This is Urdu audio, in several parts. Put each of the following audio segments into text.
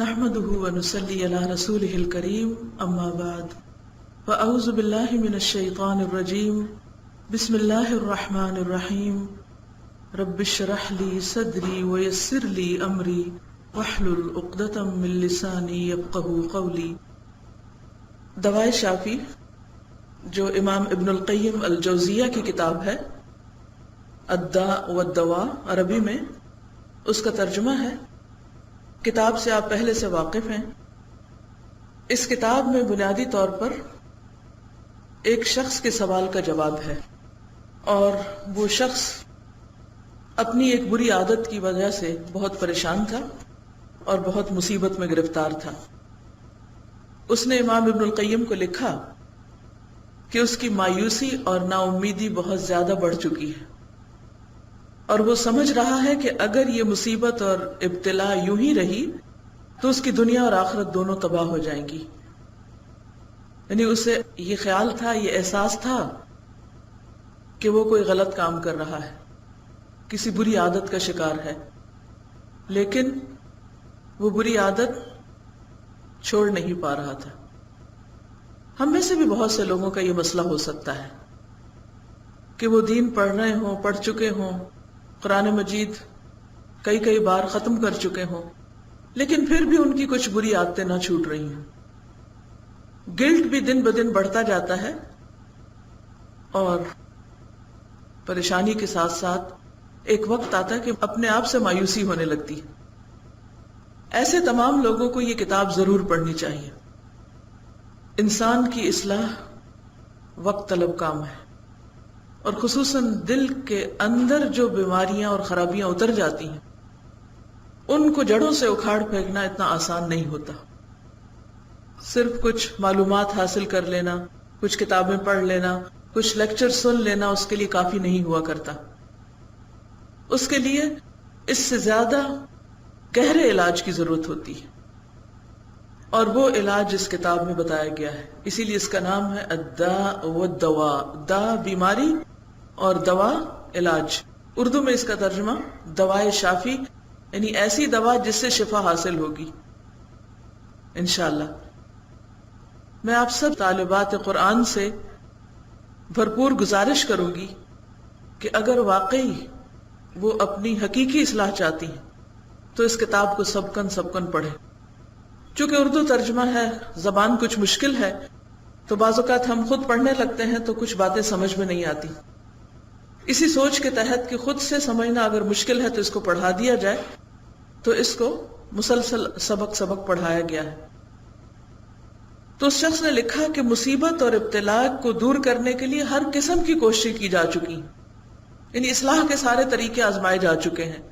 نحمده ونصلي على رسوله الكريم اما بعد فاعوذ بالله من الشيطان الرجيم بسم الله الرحمن الرحيم رب اشرح لي صدري ويسر لي امري واحلل عقدة من لساني يفقهوا قولي۔ دوائے شافی جو امام ابن القیم الجوزیہ کی کتاب ہے، الداء والدواء عربی میں، اس کا ترجمہ ہے۔ کتاب سے آپ پہلے سے واقف ہیں۔ اس کتاب میں بنیادی طور پر ایک شخص کے سوال کا جواب ہے، اور وہ شخص اپنی ایک بری عادت کی وجہ سے بہت پریشان تھا اور بہت مصیبت میں گرفتار تھا۔ اس نے امام ابن القیم کو لکھا کہ اس کی مایوسی اور نا امیدی بہت زیادہ بڑھ چکی ہے، اور وہ سمجھ رہا ہے کہ اگر یہ مصیبت اور ابتلا یوں ہی رہی تو اس کی دنیا اور آخرت دونوں تباہ ہو جائیں گی۔ یعنی اسے یہ خیال تھا، یہ احساس تھا کہ وہ کوئی غلط کام کر رہا ہے، کسی بری عادت کا شکار ہے، لیکن وہ بری عادت چھوڑ نہیں پا رہا تھا۔ ہم میں سے بھی بہت سے لوگوں کا یہ مسئلہ ہو سکتا ہے کہ وہ دین پڑھ رہے ہوں، پڑھ چکے ہوں، قرآن مجید کئی بار ختم کر چکے ہوں، لیکن پھر بھی ان کی کچھ بری عادتیں نہ چھوٹ رہی ہوں۔ گلٹ بھی دن بدن بڑھتا جاتا ہے، اور پریشانی کے ساتھ ساتھ ایک وقت آتا ہے کہ اپنے آپ سے مایوسی ہونے لگتی ہے۔ ایسے تمام لوگوں کو یہ کتاب ضرور پڑھنی چاہیے۔ انسان کی اصلاح وقت طلب کام ہے، اور خصوصاً دل کے اندر جو بیماریاں اور خرابیاں اتر جاتی ہیں ان کو جڑوں سے اکھاڑ پھینکنا اتنا آسان نہیں ہوتا۔ صرف کچھ معلومات حاصل کر لینا، کچھ کتابیں پڑھ لینا، کچھ لیکچر سن لینا اس کے لیے کافی نہیں ہوا کرتا۔ اس کے لیے اس سے زیادہ گہرے علاج کی ضرورت ہوتی ہے، اور وہ علاج اس کتاب میں بتایا گیا ہے۔ اسی لیے اس کا نام ہے الداء والدواء۔ دا بیماری اور دوا علاج۔ اردو میں اس کا ترجمہ دوائے شافی، یعنی ایسی دوا جس سے شفا حاصل ہوگی انشاءاللہ۔ میں آپ سب طالبات قرآن سے بھرپور گزارش کروں گی کہ اگر واقعی وہ اپنی حقیقی اصلاح چاہتی ہیں تو اس کتاب کو سبکن پڑھیں۔ چونکہ اردو ترجمہ ہے، زبان کچھ مشکل ہے، تو بعض اوقات ہم خود پڑھنے لگتے ہیں تو کچھ باتیں سمجھ میں نہیں آتی۔ اسی سوچ کے تحت کہ خود سے سمجھنا اگر مشکل ہے تو اس کو پڑھا دیا جائے، تو اس کو مسلسل سبق پڑھایا گیا ہے۔ تو اس شخص نے لکھا کہ مصیبت اور ابتلا کو دور کرنے کے لیے ہر قسم کی کوشش کی جا چکی، یعنی اصلاح کے سارے طریقے آزمائے جا چکے ہیں،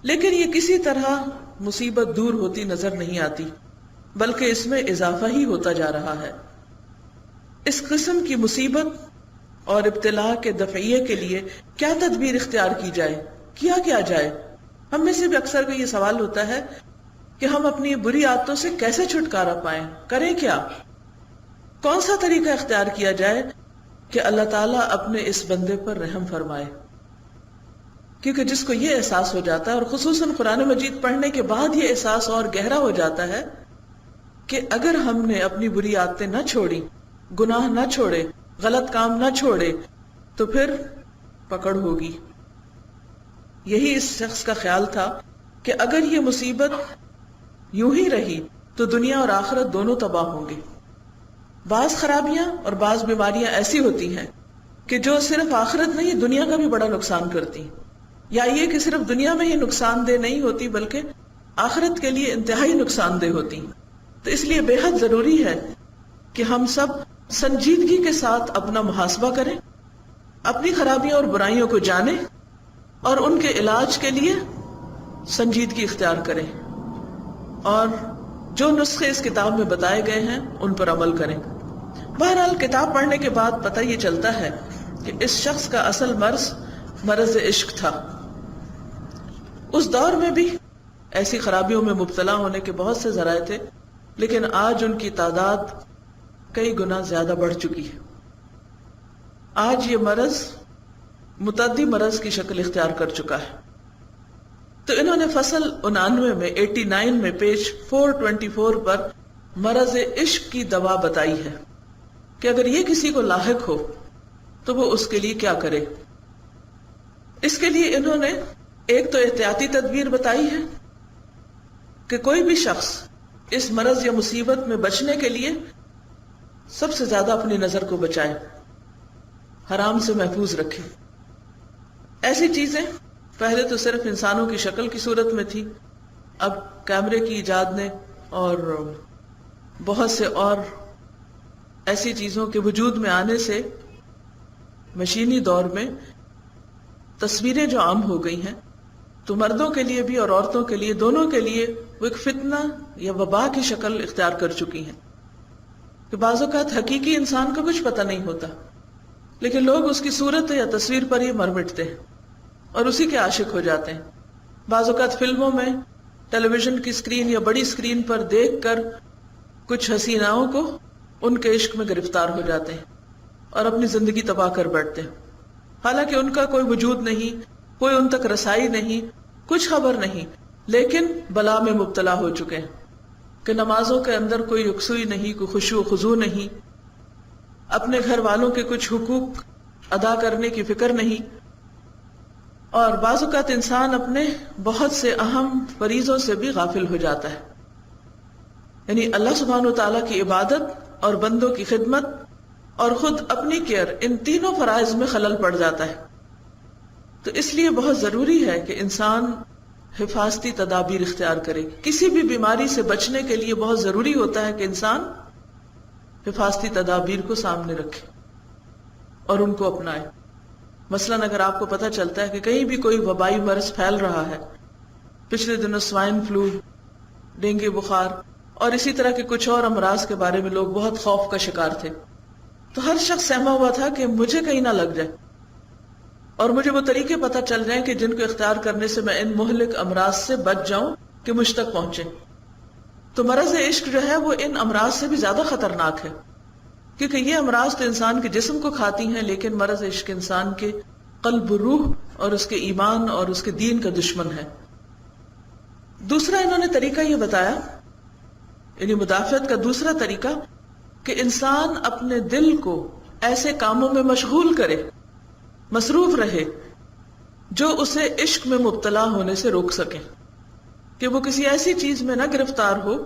لیکن یہ کسی طرح مصیبت دور ہوتی نظر نہیں آتی، بلکہ اس میں اضافہ ہی ہوتا جا رہا ہے۔ اس قسم کی مصیبت اور ابتلا کے دفعیے کے لیے کیا تدبیر اختیار کی جائے، کیا جائے؟ ہم میں سے بھی اکثر کا یہ سوال ہوتا ہے کہ ہم اپنی بری عادتوں سے کیسے چھٹکارا پائیں، کریں کیا؟ کون سا طریقہ اختیار کیا جائے کہ اللہ تعالیٰ اپنے اس بندے پر رحم فرمائے؟ کیونکہ جس کو یہ احساس ہو جاتا ہے، اور خصوصاً قرآن مجید پڑھنے کے بعد یہ احساس اور گہرا ہو جاتا ہے کہ اگر ہم نے اپنی بری عادتیں نہ چھوڑی، گناہ نہ چھوڑے، غلط کام نہ چھوڑے، تو پھر پکڑ ہوگی۔ یہی اس شخص کا خیال تھا کہ اگر یہ مصیبت یوں ہی رہی تو دنیا اور آخرت دونوں تباہ ہوں گے۔ بعض خرابیاں اور بعض بیماریاں ایسی ہوتی ہیں کہ جو صرف آخرت نہیں، دنیا کا بھی بڑا نقصان کرتی، یا یہ کہ صرف دنیا میں ہی نقصان دہ نہیں ہوتی بلکہ آخرت کے لیے انتہائی نقصان دہ ہوتی۔ تو اس لیے بے حد ضروری ہے کہ ہم سب سنجیدگی کے ساتھ اپنا محاسبہ کریں، اپنی خرابیوں اور برائیوں کو جانیں، اور ان کے علاج کے لیے سنجیدگی اختیار کریں، اور جو نسخے اس کتاب میں بتائے گئے ہیں ان پر عمل کریں۔ بہرحال کتاب پڑھنے کے بعد پتہ یہ چلتا ہے کہ اس شخص کا اصل مرض عشق تھا۔ اس دور میں بھی ایسی خرابیوں میں مبتلا ہونے کے بہت سے ذرائع تھے، لیکن آج ان کی تعداد کئی گنا زیادہ بڑھ چکی ہے۔ آج یہ مرض متعدی مرض کی شکل اختیار کر چکا ہے۔ تو انہوں نے فصل 99 میں 89 میں پیج 424 پر مرض عشق کی دوا بتائی ہے کہ اگر یہ کسی کو لاحق ہو تو وہ اس کے لیے کیا کرے۔ اس کے لیے انہوں نے ایک تو احتیاطی تدبیر بتائی ہے کہ کوئی بھی شخص اس مرض یا مصیبت میں بچنے کے لیے سب سے زیادہ اپنی نظر کو بچائے، حرام سے محفوظ رکھے۔ ایسی چیزیں پہلے تو صرف انسانوں کی شکل کی صورت میں تھی، اب کیمرے کی ایجاد نے اور بہت سے اور ایسی چیزوں کے وجود میں آنے سے مشینی دور میں تصویریں جو عام ہو گئی ہیں تو مردوں کے لیے بھی اور عورتوں کے لیے، دونوں کے لیے وہ ایک فتنہ یا وبا کی شکل اختیار کر چکی ہیں کہ بعض اوقات حقیقی انسان کو کچھ پتہ نہیں ہوتا، لیکن لوگ اس کی صورت یا تصویر پر ہی مر مٹتے ہیں اور اسی کے عاشق ہو جاتے ہیں۔ بعض اوقات فلموں میں ٹیلی ویژن کی اسکرین یا بڑی اسکرین پر دیکھ کر کچھ حسیناؤں کو ان کے عشق میں گرفتار ہو جاتے ہیں اور اپنی زندگی تباہ کر بیٹھتے ہیں، حالانکہ ان کا کوئی وجود نہیں، کوئی ان تک رسائی نہیں، کچھ خبر نہیں، لیکن بلا میں مبتلا ہو چکے ہیں کہ نمازوں کے اندر کوئی یکسوئی نہیں، کوئی خشوع و خضوع نہیں، اپنے گھر والوں کے کچھ حقوق ادا کرنے کی فکر نہیں، اور بعض اوقات انسان اپنے بہت سے اہم فریضوں سے بھی غافل ہو جاتا ہے، یعنی اللہ سبحانہ وتعالیٰ کی عبادت اور بندوں کی خدمت اور خود اپنی کیئر، ان تینوں فرائض میں خلل پڑ جاتا ہے۔ تو اس لیے بہت ضروری ہے کہ انسان حفاظتی تدابیر اختیار کرے۔ کسی بھی بیماری سے بچنے کے لیے بہت ضروری ہوتا ہے کہ انسان حفاظتی تدابیر کو سامنے رکھے اور ان کو اپنائے۔ مثلاً اگر آپ کو پتہ چلتا ہے کہ کہیں بھی کوئی وبائی مرض پھیل رہا ہے، پچھلے دنوں سوائن فلو، ڈینگی بخار اور اسی طرح کے کچھ اور امراض کے بارے میں لوگ بہت خوف کا شکار تھے، تو ہر شخص سہما ہوا تھا کہ مجھے کہیں نہ لگ جائے اور مجھے وہ طریقے پتہ چل جائیں کہ جن کو اختیار کرنے سے میں ان مہلک امراض سے بچ جاؤں کہ مجھ تک پہنچے۔ تو مرض عشق جو ہے وہ ان امراض سے بھی زیادہ خطرناک ہے، کیونکہ یہ امراض تو انسان کے جسم کو کھاتی ہیں، لیکن مرض عشق انسان کے قلب و روح اور اس کے ایمان اور اس کے دین کا دشمن ہے۔ دوسرا انہوں نے طریقہ یہ بتایا، یعنی مدافعت کا دوسرا طریقہ، کہ انسان اپنے دل کو ایسے کاموں میں مشغول کرے، مصروف رہے جو اسے عشق میں مبتلا ہونے سے روک سکے، کہ وہ کسی ایسی چیز میں نہ گرفتار ہو،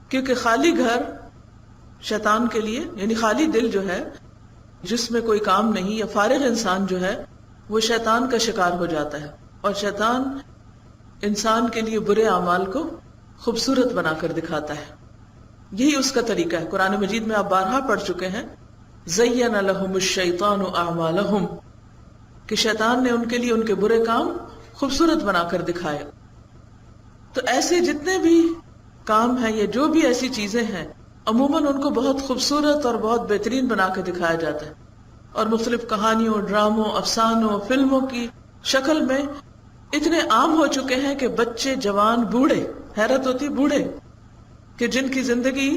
کیونکہ خالی گھر شیطان کے لیے، یعنی خالی دل جو ہے جس میں کوئی کام نہیں، یا فارغ انسان جو ہے وہ شیطان کا شکار ہو جاتا ہے، اور شیطان انسان کے لیے برے اعمال کو خوبصورت بنا کر دکھاتا ہے۔ یہی اس کا طریقہ ہے۔ قرآن مجید میں آپ بارہا پڑھ چکے ہیں، زین لہم الشیطان اعمالہم، کہ شیطان نے ان کے لیے ان کے برے کام خوبصورت بنا کر دکھائے۔ تو ایسے جتنے بھی کام ہیں یا جو بھی ایسی چیزیں ہیں، عموماً ان کو بہت خوبصورت اور بہت بہترین بنا کے دکھایا جاتا ہے، اور مختلف کہانیوں، ڈراموں، افسانوں، فلموں کی شکل میں اتنے عام ہو چکے ہیں کہ بچے، جوان، بوڑھے، حیرت ہوتی بوڑھے کہ جن کی زندگی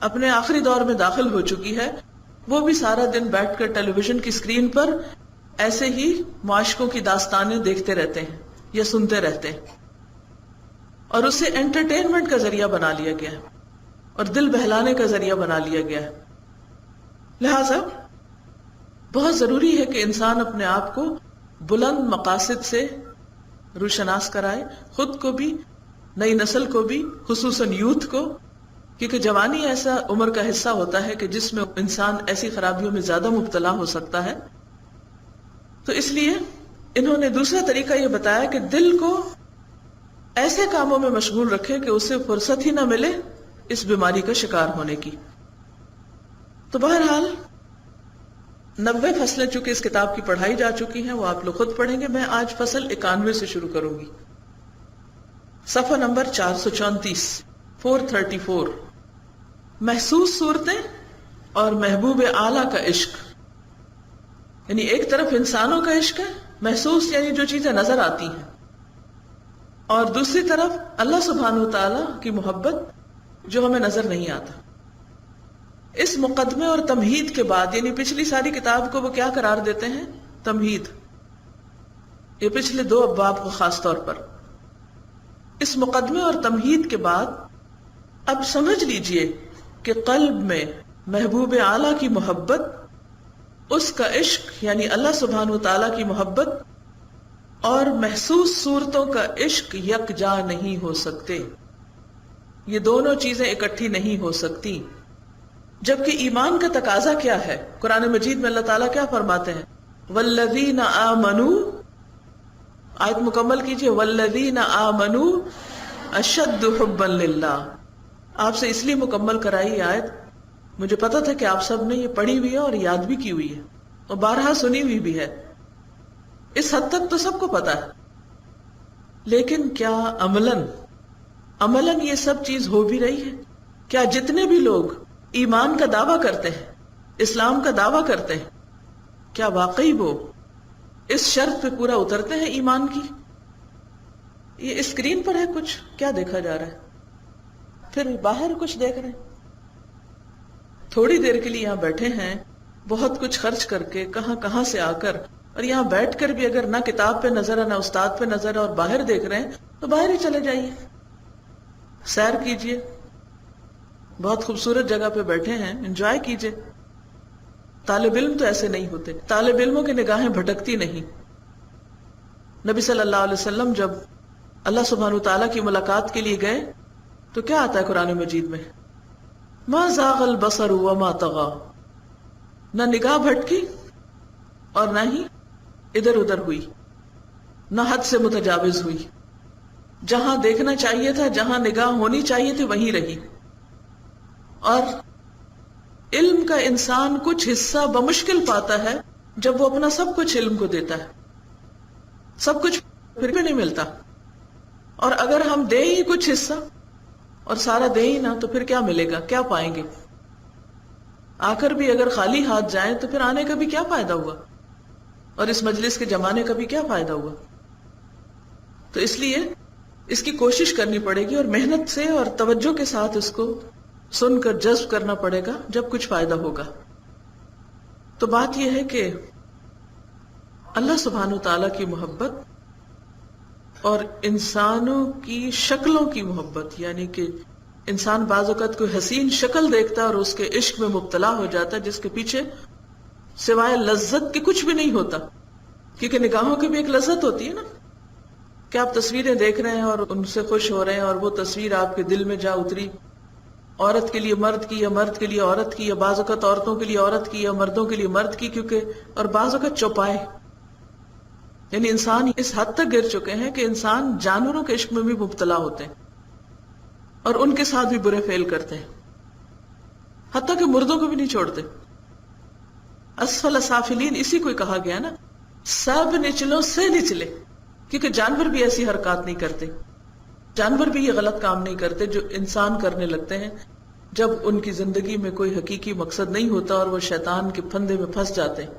اپنے آخری دور میں داخل ہو چکی ہے، وہ بھی سارا دن بیٹھ کر ٹیلی ویژن کی اسکرین پر ایسے ہی معاشقوں کی داستانیں دیکھتے رہتے ہیں یا سنتے رہتے ہیں، اور اسے انٹرٹینمنٹ کا ذریعہ بنا لیا گیا ہے اور دل بہلانے کا ذریعہ بنا لیا گیا ہے۔ لہذا بہت ضروری ہے کہ انسان اپنے آپ کو بلند مقاصد سے روشناس کرائے، خود کو بھی، نئی نسل کو بھی، خصوصاً یوتھ کو، کیونکہ جوانی ایسا عمر کا حصہ ہوتا ہے کہ جس میں انسان ایسی خرابیوں میں زیادہ مبتلا ہو سکتا ہے۔ تو اس لیے انہوں نے دوسرا طریقہ یہ بتایا کہ دل کو ایسے کاموں میں مشغول رکھے کہ اسے فرصت ہی نہ ملے اس بیماری کا شکار ہونے کی۔ تو بہرحال 90 فصلیں چونکہ اس کتاب کی پڑھائی جا چکی ہیں، وہ آپ لوگ خود پڑھیں گے۔ میں آج فصل 91 سے شروع کروں گی، صفحہ نمبر 434، 434، محسوس صورتیں اور محبوب اعلیٰ کا عشق۔ یعنی ایک طرف انسانوں کا عشق ہے، محسوس یعنی جو چیزیں نظر آتی ہیں، اور دوسری طرف اللہ سبحانہ وتعالیٰ کی محبت جو ہمیں نظر نہیں آتا۔ اس مقدمے اور تمہید کے بعد، یعنی پچھلی ساری کتاب کو وہ کیا قرار دیتے ہیں؟ تمہید۔ یہ پچھلے 2 ابواب کو خاص طور پر اس مقدمے اور تمہید کے بعد اب سمجھ لیجئے کہ قلب میں محبوب اعلیٰ کی محبت، اس کا عشق یعنی اللہ سبحانہ وتعالی کی محبت اور محسوس صورتوں کا عشق یکجا نہیں ہو سکتے. یہ دونوں چیزیں اکٹھی نہیں ہو سکتی. جبکہ ایمان کا تقاضا کیا ہے؟ قرآن مجید میں اللہ تعالیٰ کیا فرماتے ہیں؟ والذین آمنوا، آیت مکمل کیجئے، والذین آمنوا اشد حبا للہ. آپ سے اس لیے مکمل کرائی آیت، مجھے پتا تھا کہ آپ سب نے یہ پڑھی ہوئی ہے اور یاد بھی کی ہوئی ہے اور بارہا سنی ہوئی بھی ہے. اس حد تک تو سب کو پتا ہے، لیکن کیا عملاً یہ سب چیز ہو بھی رہی ہے؟ کیا جتنے بھی لوگ ایمان کا دعویٰ کرتے ہیں، اسلام کا دعویٰ کرتے ہیں، کیا واقعی وہ اس شرط پہ پورا اترتے ہیں ایمان کی؟ یہ اسکرین پر ہے کچھ، کیا دیکھا جا رہا ہے؟ پھر باہر کچھ دیکھ رہے ہیں. تھوڑی دیر کے لیے یہاں بیٹھے ہیں، بہت کچھ خرچ کر کے کہاں کہاں سے آ کر، اور یہاں بیٹھ کر بھی اگر نہ کتاب پہ نظر ہے نہ استاد پہ نظر ہے اور باہر دیکھ رہے ہیں تو باہر ہی چلے جائیے، سیر کیجئے. بہت خوبصورت جگہ پہ بیٹھے ہیں، انجوائے کیجئے. طالب علم تو ایسے نہیں ہوتے، طالب علموں کی نگاہیں بھٹکتی نہیں. نبی صلی اللہ علیہ وسلم جب اللہ سبحانہ تعالیٰ کی ملاقات کے لیے گئے تو کیا آتا ہے قرآن مجید میں؟ ما زاغ البصر وما طغى، نہ نگاہ بھٹکی اور نہ ہی ادھر ادھر ہوئی، نہ حد سے متجاوز ہوئی. جہاں دیکھنا چاہیے تھا، جہاں نگاہ ہونی چاہیے تھی وہیں رہی. اور علم کا انسان کچھ حصہ بمشکل پاتا ہے جب وہ اپنا سب کچھ علم کو دیتا ہے. سب کچھ پھر بھی نہیں ملتا، اور اگر ہم دیں ہی کچھ حصہ اور سارا دیں ہی نہ تو پھر کیا ملے گا؟ کیا پائیں گے؟ آ کر بھی اگر خالی ہاتھ جائیں تو پھر آنے کا بھی کیا فائدہ ہوا، اور اس مجلس کے جمانے کا بھی کیا فائدہ ہوا؟ تو اس لیے اس کی کوشش کرنی پڑے گی اور محنت سے اور توجہ کے ساتھ اس کو سن کر جذب کرنا پڑے گا، جب کچھ فائدہ ہوگا. تو بات یہ ہے کہ اللہ سبحانہ تعالیٰ کی محبت اور انسانوں کی شکلوں کی محبت، یعنی کہ انسان بعض اوقات کوئی حسین شکل دیکھتا ہے اور اس کے عشق میں مبتلا ہو جاتا ہے جس کے پیچھے سوائے لذت کے کچھ بھی نہیں ہوتا. کیونکہ نگاہوں کی بھی ایک لذت ہوتی ہے نا، کہ آپ تصویریں دیکھ رہے ہیں اور ان سے خوش ہو رہے ہیں اور وہ تصویر آپ کے دل میں جا اتری، عورت کے لیے مرد کی یا مرد کے لیے عورت کی، یا بعض اوقات عورتوں کے لیے عورت کی یا مردوں کے لیے مرد کی، کیونکہ اور بعض اوقات چوپائے. یعنی انسان اس حد تک گر چکے ہیں کہ انسان جانوروں کے عشق میں بھی مبتلا ہوتے ہیں اور ان کے ساتھ بھی برے فعل کرتے ہیں، حتیٰ کہ مردوں کو بھی نہیں چھوڑتے. اسفل سافلین اسی کو کہا گیا نا، سب نچلوں سے نچلے، کیونکہ جانور بھی ایسی حرکات نہیں کرتے، جانور بھی یہ غلط کام نہیں کرتے جو انسان کرنے لگتے ہیں جب ان کی زندگی میں کوئی حقیقی مقصد نہیں ہوتا اور وہ شیطان کے پھندے میں پھنس جاتے ہیں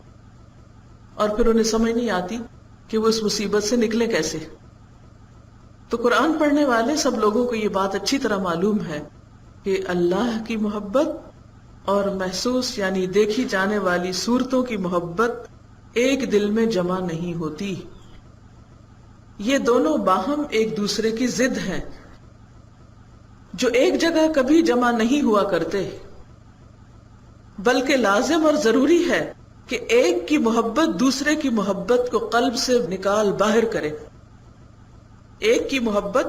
اور پھر انہیں سمجھ نہیں آتی کہ وہ اس مصیبت سے نکلے کیسے. تو قرآن پڑھنے والے سب لوگوں کو یہ بات اچھی طرح معلوم ہے کہ اللہ کی محبت اور محسوس یعنی دیکھی جانے والی صورتوں کی محبت ایک دل میں جمع نہیں ہوتی. یہ دونوں باہم ایک دوسرے کی ضد ہیں جو ایک جگہ کبھی جمع نہیں ہوا کرتے، بلکہ لازم اور ضروری ہے کہ ایک کی محبت دوسرے کی محبت کو قلب سے نکال باہر کرے. ایک کی محبت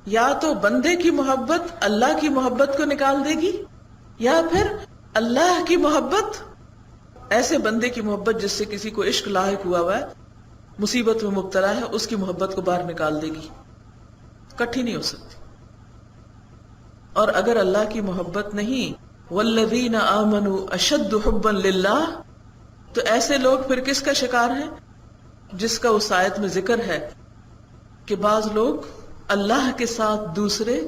یا تو بندے کی محبت اللہ کی محبت کو نکال دے گی، یا پھر اللہ کی محبت ایسے بندے کی محبت جس سے کسی کو عشق لاحق ہوا ہے، مصیبت میں مبتلا ہے، اس کی محبت کو باہر نکال دے گی. کٹھی نہیں ہو سکتی. اور اگر اللہ کی محبت نہیں، والذین آمنوا اشد حبا للہ، تو ایسے لوگ پھر کس کا شکار ہیں؟ جس کا اس آیت میں ذکر ہے کہ بعض لوگ اللہ کے ساتھ دوسرے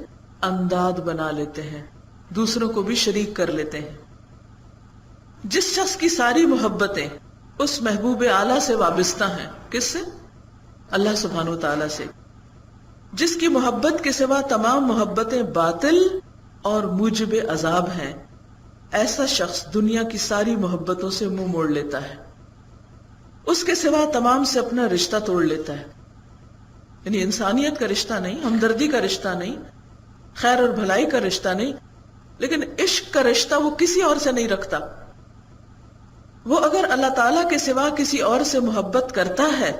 انداد بنا لیتے ہیں، دوسروں کو بھی شریک کر لیتے ہیں. جس شخص کی ساری محبتیں اس محبوب اعلیٰ سے وابستہ ہیں، کس سے؟ اللہ سبحانہ وتعالیٰ سے. جس کی محبت کے سوا تمام محبتیں باطل اور موجب عذاب ہیں، ایسا شخص دنیا کی ساری محبتوں سے منہ موڑ لیتا ہے، اس کے سوا تمام سے اپنا رشتہ توڑ لیتا ہے. یعنی انسانیت کا رشتہ نہیں، ہمدردی کا رشتہ نہیں، خیر اور بھلائی کا رشتہ نہیں، لیکن عشق کا رشتہ وہ کسی اور سے نہیں رکھتا. وہ اگر اللہ تعالیٰ کے سوا کسی اور سے محبت کرتا ہے،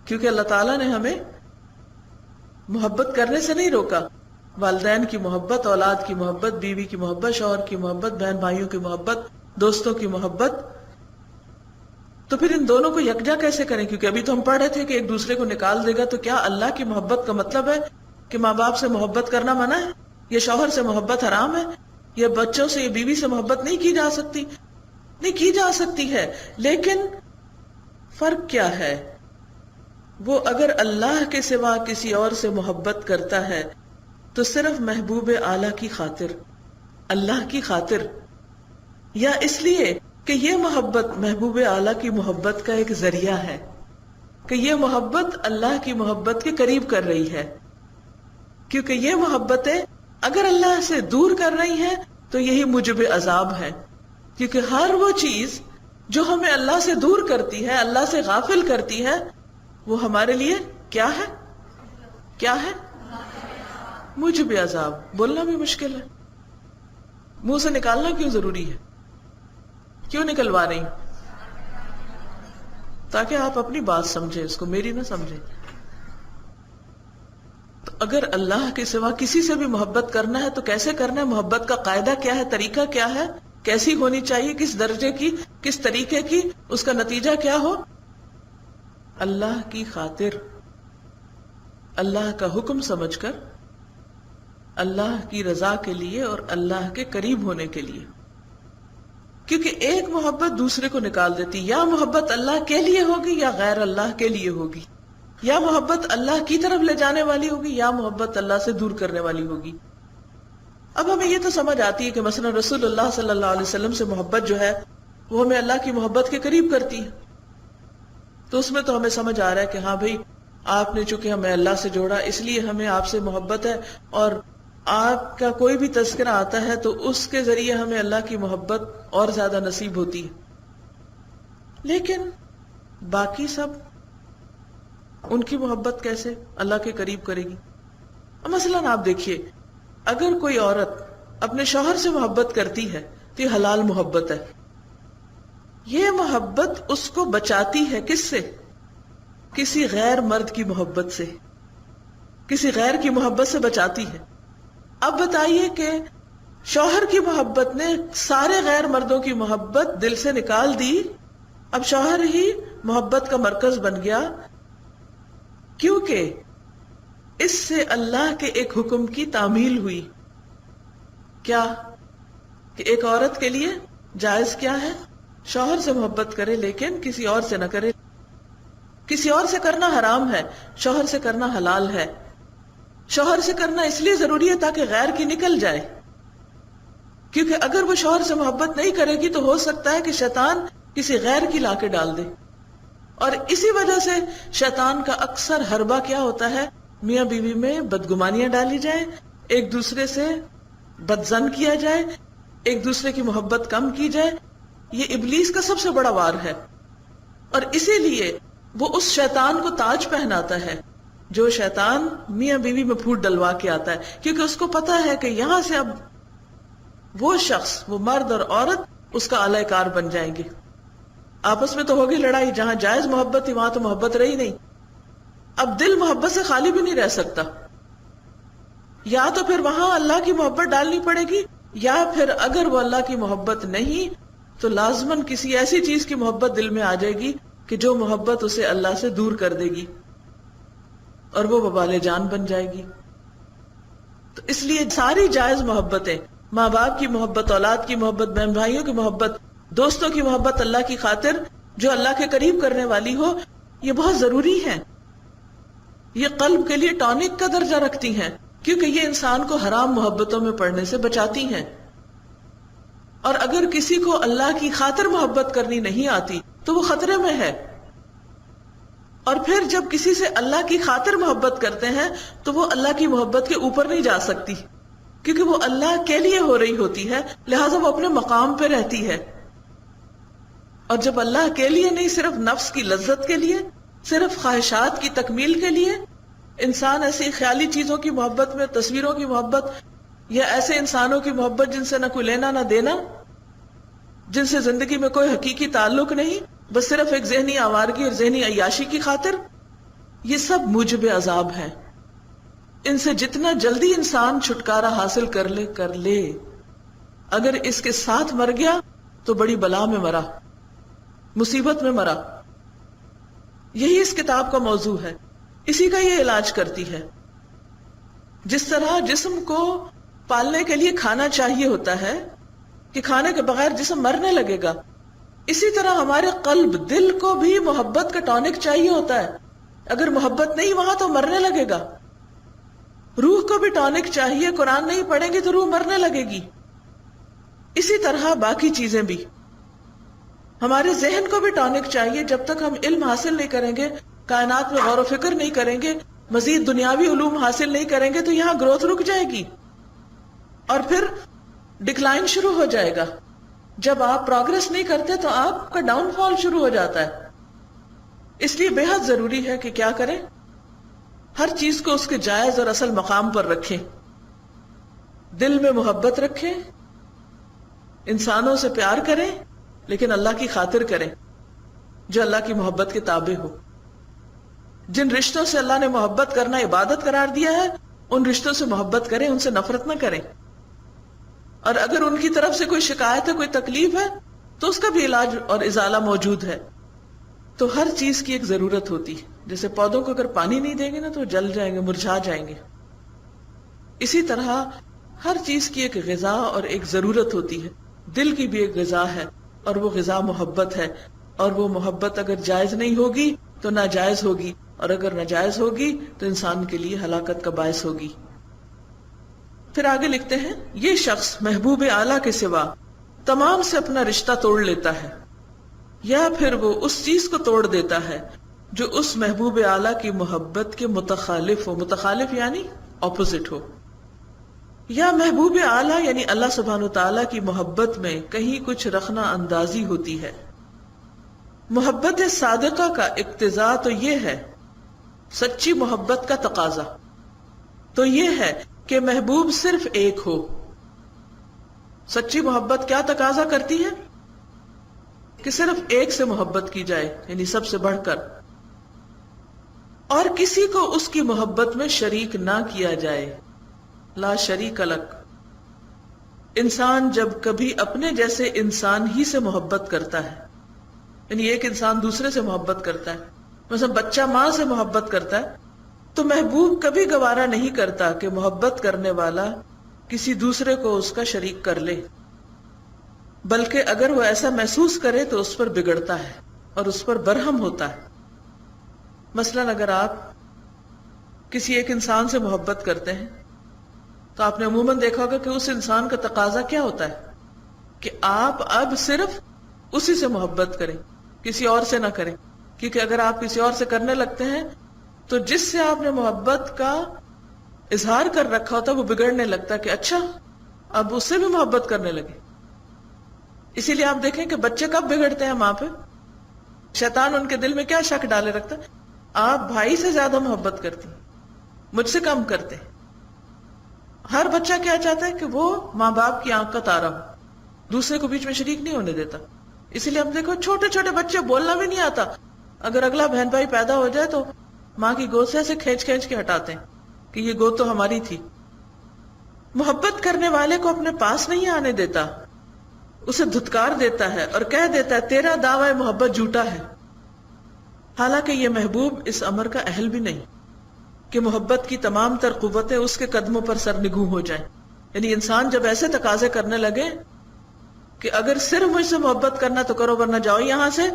کیونکہ اللہ تعالیٰ نے ہمیں محبت کرنے سے نہیں روکا، والدین کی محبت، اولاد کی محبت، بیوی کی محبت، شوہر کی محبت، بہن بھائیوں کی محبت، دوستوں کی محبت، تو پھر ان دونوں کو یکجا کیسے کریں؟ کیونکہ ابھی تو ہم پڑھ رہے تھے کہ ایک دوسرے کو نکال دے گا، تو کیا اللہ کی محبت کا مطلب ہے کہ ماں باپ سے محبت کرنا منع ہے، یا شوہر سے محبت حرام ہے، یا بچوں سے یا بیوی سے محبت نہیں کی جا سکتی؟ نہیں کی جا سکتی ہے، لیکن فرق کیا ہے؟ وہ اگر اللہ کے سوا کسی اور سے محبت کرتا ہے تو صرف محبوب اعلیٰ کی خاطر، اللہ کی خاطر، یا اس لیے کہ یہ محبت محبوب اعلیٰ کی محبت کا ایک ذریعہ ہے، کہ یہ محبت اللہ کی محبت کے قریب کر رہی ہے. کیونکہ یہ محبتیں اگر اللہ سے دور کر رہی ہیں تو یہی موجب عذاب ہے. کیونکہ ہر وہ چیز جو ہمیں اللہ سے دور کرتی ہے، اللہ سے غافل کرتی ہے، وہ ہمارے لیے کیا ہے؟ کیا ہے؟ موجب عذاب. بولنا بھی مشکل ہے، منہ سے نکالنا کیوں ضروری ہے؟ کیوں نکلوا رہی؟ تاکہ آپ اپنی بات سمجھیں، اس کو میری نہ سمجھیں. تو اگر اللہ کے سوا کسی سے بھی محبت کرنا ہے تو کیسے کرنا ہے؟ محبت کا قاعدہ کیا ہے؟ طریقہ کیا ہے؟ کیسی ہونی چاہیے؟ کس درجے کی؟ کس طریقے کی؟ اس کا نتیجہ کیا ہو؟ اللہ کی خاطر، اللہ کا حکم سمجھ کر، اللہ کی رضا کے لیے اور اللہ کے قریب ہونے کے لیے. کیونکہ ایک محبت دوسرے کو نکال دیتی. یا محبت اللہ کے لیے ہوگی یا غیر اللہ کے لیے ہوگی، یا محبت اللہ کی طرف لے جانے والی ہوگی یا محبت اللہ سے دور کرنے والی ہوگی. اب ہمیں یہ تو سمجھ آتی ہے کہ مثلا رسول اللہ صلی اللہ علیہ وسلم سے محبت جو ہے وہ ہمیں اللہ کی محبت کے قریب کرتی ہے، تو اس میں تو ہمیں سمجھ آ رہا ہے کہ ہاں بھئی آپ نے چونکہ ہمیں اللہ سے جوڑا اس لیے ہمیں آپ سے محبت ہے، اور آپ کا کوئی بھی تذکرہ آتا ہے تو اس کے ذریعے ہمیں اللہ کی محبت اور زیادہ نصیب ہوتی ہے. لیکن باقی سب ان کی محبت کیسے اللہ کے قریب کرے گی؟ مثلا آپ دیکھیے، اگر کوئی عورت اپنے شوہر سے محبت کرتی ہے تو یہ حلال محبت ہے. یہ محبت اس کو بچاتی ہے کس سے؟ کسی غیر مرد کی محبت سے، کسی غیر کی محبت سے بچاتی ہے. اب بتائیے کہ شوہر کی محبت نے سارے غیر مردوں کی محبت دل سے نکال دی، اب شوہر ہی محبت کا مرکز بن گیا، کیونکہ اس سے اللہ کے ایک حکم کی تعمیل ہوئی. کیا؟ کہ ایک عورت کے لیے جائز کیا ہے؟ شوہر سے محبت کرے لیکن کسی اور سے نہ کرے. کسی اور سے کرنا حرام ہے، شوہر سے کرنا حلال ہے. شوہر سے کرنا اس لیے ضروری ہے تاکہ غیر کی نکل جائے، کیونکہ اگر وہ شوہر سے محبت نہیں کرے گی تو ہو سکتا ہے کہ شیطان کسی غیر کی لا کے ڈال دے. اور اسی وجہ سے شیطان کا اکثر حربہ کیا ہوتا ہے؟ میاں بیوی میں بدگمانیاں ڈالی جائیں، ایک دوسرے سے بدظن کیا جائے، ایک دوسرے کی محبت کم کی جائے. یہ ابلیس کا سب سے بڑا وار ہے، اور اسی لیے وہ اس شیطان کو تاج پہناتا ہے جو شیطان میاں بیوی میں پھوٹ ڈلوا کے آتا ہے، کیونکہ اس کو پتا ہے کہ یہاں سے اب وہ شخص، وہ مرد اور عورت اس کا اعلی کار بن جائیں گے. آپس میں تو ہوگی لڑائی، جہاں جائز محبت تھی وہاں تو محبت رہی نہیں. اب دل محبت سے خالی بھی نہیں رہ سکتا، یا تو پھر وہاں اللہ کی محبت ڈالنی پڑے گی، یا پھر اگر وہ اللہ کی محبت نہیں تو لازماً کسی ایسی چیز کی محبت دل میں آ جائے گی کہ جو محبت اسے اللہ سے دور کر دے گی اور وہ وبال جان بن جائے گی. تو اس لیے ساری جائز محبتیں، ماں باپ کی محبت، اولاد کی محبت، بہن بھائیوں کی محبت، دوستوں کی محبت اللہ کی خاطر جو اللہ کے قریب کرنے والی ہو، یہ بہت ضروری ہے. یہ قلب کے لیے ٹانک کا درجہ رکھتی ہیں، کیونکہ یہ انسان کو حرام محبتوں میں پڑنے سے بچاتی ہیں. اور اگر کسی کو اللہ کی خاطر محبت کرنی نہیں آتی تو وہ خطرے میں ہے. اور پھر جب کسی سے اللہ کی خاطر محبت کرتے ہیں تو وہ اللہ کی محبت کے اوپر نہیں جا سکتی، کیونکہ وہ اللہ کے لیے ہو رہی ہوتی ہے، لہٰذا وہ اپنے مقام پہ رہتی ہے. اور جب اللہ کے لیے نہیں، صرف نفس کی لذت کے لیے صرف خواہشات کی تکمیل کے لیے انسان ایسی خیالی چیزوں کی محبت میں، تصویروں کی محبت، یا ایسے انسانوں کی محبت جن سے نہ کوئی لینا نہ دینا، جن سے زندگی میں کوئی حقیقی تعلق نہیں، بس صرف ایک ذہنی آوارگی اور ذہنی عیاشی کی خاطر، یہ سب موجب عذاب ہیں. ان سے جتنا جلدی انسان چھٹکارا حاصل کر لے. اگر اس کے ساتھ مر گیا تو بڑی بلا میں مرا، مصیبت میں مرا. یہی اس کتاب کا موضوع ہے، اسی کا یہ علاج کرتی ہے. جس طرح جسم کو پالنے کے لیے کھانا چاہیے ہوتا ہے کہ کھانے کے بغیر جسم مرنے لگے گا، اسی طرح ہمارے قلب، دل کو بھی محبت کا ٹونک چاہیے ہوتا ہے. اگر محبت نہیں وہاں تو مرنے لگے گا. روح کو بھی ٹونک چاہیے، قرآن نہیں پڑھیں گے تو روح مرنے لگے گی. اسی طرح باقی چیزیں بھی. ہمارے ذہن کو بھی ٹونک چاہیے. جب تک ہم علم حاصل نہیں کریں گے، کائنات میں غور و فکر نہیں کریں گے، مزید دنیاوی علوم حاصل نہیں کریں گے، تو یہاں گروتھ رک جائے گی اور پھر ڈکلائن شروع ہو جائے گا. جب آپ پروگرس نہیں کرتے تو آپ کا ڈاؤن فال شروع ہو جاتا ہے. اس لیے بے حد ضروری ہے کہ کیا کریں، ہر چیز کو اس کے جائز اور اصل مقام پر رکھیں. دل میں محبت رکھیں، انسانوں سے پیار کریں، لیکن اللہ کی خاطر کریں جو اللہ کی محبت کے تابع ہو. جن رشتوں سے اللہ نے محبت کرنا عبادت قرار دیا ہے، ان رشتوں سے محبت کریں، ان سے نفرت نہ کریں. اور اگر ان کی طرف سے کوئی شکایت ہے، کوئی تکلیف ہے، تو اس کا بھی علاج اور ازالہ موجود ہے. تو ہر چیز کی ایک ضرورت ہوتی ہے. جیسے پودوں کو اگر پانی نہیں دیں گے نا تو جل جائیں گے، مرجھا جائیں گے. اسی طرح ہر چیز کی ایک غذا اور ایک ضرورت ہوتی ہے. دل کی بھی ایک غذا ہے اور وہ غذا محبت ہے. اور وہ محبت اگر جائز نہیں ہوگی تو ناجائز ہوگی، اور اگر ناجائز ہوگی تو انسان کے لیے ہلاکت کا باعث ہوگی. پھر آگے لکھتے ہیں، یہ شخص محبوب اعلیٰ کے سوا تمام سے اپنا رشتہ توڑ لیتا ہے، یا پھر وہ اس چیز کو توڑ دیتا ہے جو اس محبوب اعلیٰ کی محبت کے متخالف ہو. متخالف یعنی اپوزٹ ہو. یا محبوب اعلیٰ یعنی اللہ سبحانہ وتعالیٰ کی محبت میں کہیں کچھ رخنہ اندازی ہوتی ہے. محبت صادقہ کا اقتضا تو یہ ہے، سچی محبت کا تقاضا تو یہ ہے کہ محبوب صرف ایک ہو. سچی محبت کیا تقاضا کرتی ہے؟ کہ صرف ایک سے محبت کی جائے، یعنی سب سے بڑھ کر، اور کسی کو اس کی محبت میں شریک نہ کیا جائے. لا شریک لک. انسان جب کبھی اپنے جیسے انسان ہی سے محبت کرتا ہے، یعنی ایک انسان دوسرے سے محبت کرتا ہے، مثلا بچہ ماں سے محبت کرتا ہے، تو محبوب کبھی گوارا نہیں کرتا کہ محبت کرنے والا کسی دوسرے کو اس کا شریک کر لے، بلکہ اگر وہ ایسا محسوس کرے تو اس پر بگڑتا ہے اور اس پر برہم ہوتا ہے. مثلا اگر آپ کسی ایک انسان سے محبت کرتے ہیں تو آپ نے عموماً دیکھا ہوگا کہ اس انسان کا تقاضا کیا ہوتا ہے کہ آپ اب صرف اسی سے محبت کریں، کسی اور سے نہ کریں. کیونکہ اگر آپ کسی اور سے کرنے لگتے ہیں تو جس سے آپ نے محبت کا اظہار کر رکھا ہوتا ہے وہ بگڑنے لگتا ہے کہ اچھا اب اس سے بھی محبت کرنے لگے. اسی لیے آپ دیکھیں کہ بچے کب بگڑتے ہیں ماں پہ؟ شیطان ان کے دل میں کیا شک ڈالے رکھتا ہے، آپ بھائی سے زیادہ محبت کرتی ہیں، مجھ سے کم کرتے. ہر بچہ کیا چاہتا ہے کہ وہ ماں باپ کی آنکھ کا تارا ہو، دوسرے کو بیچ میں شریک نہیں ہونے دیتا. اسی لیے ہم دیکھو چھوٹے چھوٹے بچے بولنا بھی نہیں آتا، اگر اگلا بہن بھائی پیدا ہو جائے تو ماں کی گود سے ایسے کھینچ کھینچ کے ہٹاتے ہیں کہ یہ گود تو ہماری تھی. محبت کرنے والے کو اپنے پاس نہیں آنے دیتا، اسے دھتکار دیتا ہے اور کہہ دیتا ہے تیرا دعوی محبت جھوٹا ہے. حالانکہ یہ محبوب اس امر کا اہل بھی نہیں کہ محبت کی تمام تر قوتیں اس کے قدموں پر سرنگوں ہو جائیں. یعنی انسان جب ایسے تقاضے کرنے لگے کہ اگر صرف مجھ سے محبت کرنا تو کرو ورنہ جاؤ یہاں سے،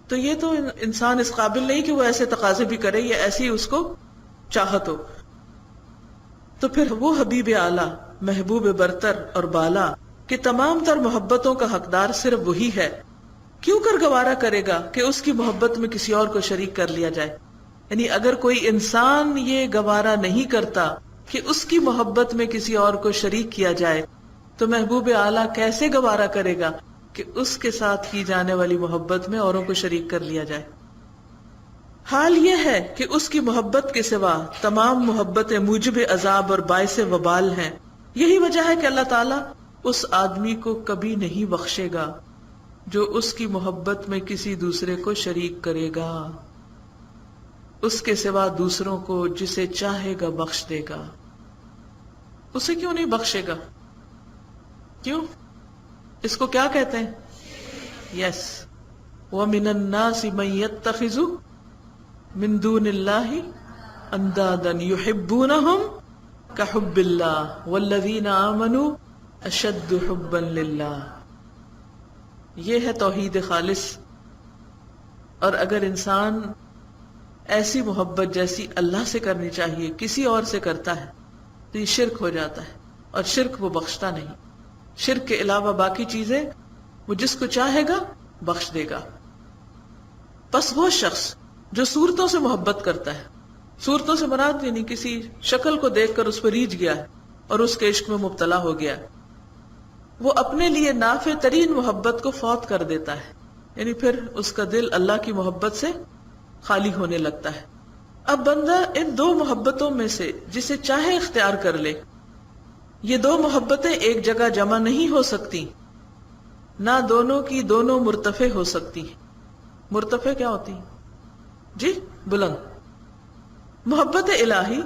تو یہ تو انسان اس قابل نہیں کہ وہ ایسے تقاضے بھی کرے یا ایسی اس کو چاہت ہو. تو پھر وہ حبیب اعلیٰ، محبوب برتر اور بالا کہ تمام تر محبتوں کا حقدار صرف وہی ہے، کیوں کر گوارا کرے گا کہ اس کی محبت میں کسی اور کو شریک کر لیا جائے. یعنی اگر کوئی انسان یہ گوارا نہیں کرتا کہ اس کی محبت میں کسی اور کو شریک کیا جائے تو محبوب اعلیٰ کیسے گوارا کرے گا کہ اس کے ساتھ کی جانے والی محبت میں اوروں کو شریک کر لیا جائے. حال یہ ہے کہ اس کی محبت کے سوا تمام محبتیں موجب عذاب اور باعث وبال ہیں. یہی وجہ ہے کہ اللہ تعالیٰ اس آدمی کو کبھی نہیں بخشے گا جو اس کی محبت میں کسی دوسرے کو شریک کرے گا. اس کے سوا دوسروں کو جسے چاہے گا بخش دے گا. اسے کیوں نہیں بخشے گا؟ کیوں؟ اس کو کیا کہتے ہیں؟ یس وَمِنَ النَّاسِ مَن يَتَّخِذُ مِن دُونِ اللَّهِ أَندَادًا يُحِبُّونَهُمْ كَحُبِّ اللَّهِ وَالَّذِينَ آمَنُوا أَشَدُّ حُبًّا لِلَّهِ. یہ ہے توحید خالص. اور اگر انسان ایسی محبت جیسی اللہ سے کرنی چاہیے کسی اور سے کرتا ہے تو یہ شرک ہو جاتا ہے، اور شرک وہ بخشتا نہیں. شرک کے علاوہ باقی چیزیں وہ جس کو چاہے گا بخش دے گا. پس وہ شخص جو صورتوں سے محبت کرتا ہے، صورتوں سے مراد یعنی کسی شکل کو دیکھ کر اس پر ریجھ گیا ہے اور اس کے عشق میں مبتلا ہو گیا ہے، وہ اپنے لیے نافع ترین محبت کو فوت کر دیتا ہے. یعنی پھر اس کا دل اللہ کی محبت سے خالی ہونے لگتا ہے. اب بندہ ان دو محبتوں میں سے جسے چاہے اختیار کر لے. یہ دو محبتیں ایک جگہ جمع نہیں ہو سکتی، نہ دونوں کی دونوں مرتفع ہو سکتی. مرتفع کیا ہوتی؟ جی بلند. محبت الہی،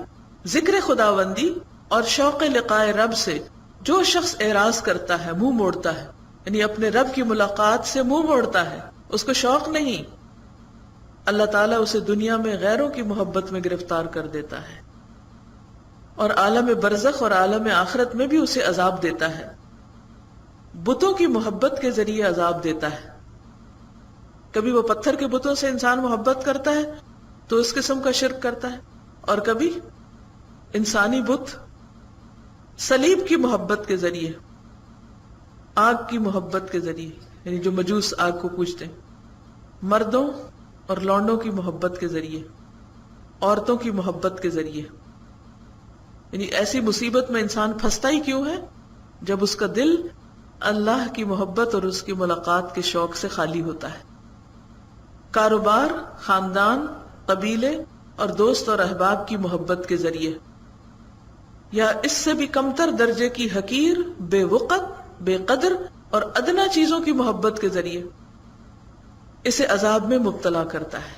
ذکر خداوندی اور شوق لقاء رب سے جو شخص اعراض کرتا ہے، منہ موڑتا ہے، یعنی اپنے رب کی ملاقات سے منہ موڑتا ہے، اس کو شوق نہیں، اللہ تعالیٰ اسے دنیا میں غیروں کی محبت میں گرفتار کر دیتا ہے، اور عالم برزخ اور عالم آخرت میں بھی اسے عذاب دیتا ہے. بتوں کی محبت کے ذریعے عذاب دیتا ہے. کبھی وہ پتھر کے بتوں سے انسان محبت کرتا ہے تو اس قسم کا شرک کرتا ہے، اور کبھی انسانی بت صلیب کی محبت کے ذریعے، آگ کی محبت کے ذریعے، یعنی جو مجوس آگ کو پوجتے ہیں، مردوں اور لونڈوں کی محبت کے ذریعے، عورتوں کی محبت کے ذریعے. یعنی ایسی مصیبت میں انسان پھنستا ہی کیوں ہے؟ جب اس کا دل اللہ کی محبت اور اس کی ملاقات کے شوق سے خالی ہوتا ہے. کاروبار، خاندان، قبیلے اور دوست اور احباب کی محبت کے ذریعے، یا اس سے بھی کمتر درجے کی حقیر، بے وقت، بے قدر اور ادنا چیزوں کی محبت کے ذریعے اسے عذاب میں مبتلا کرتا ہے.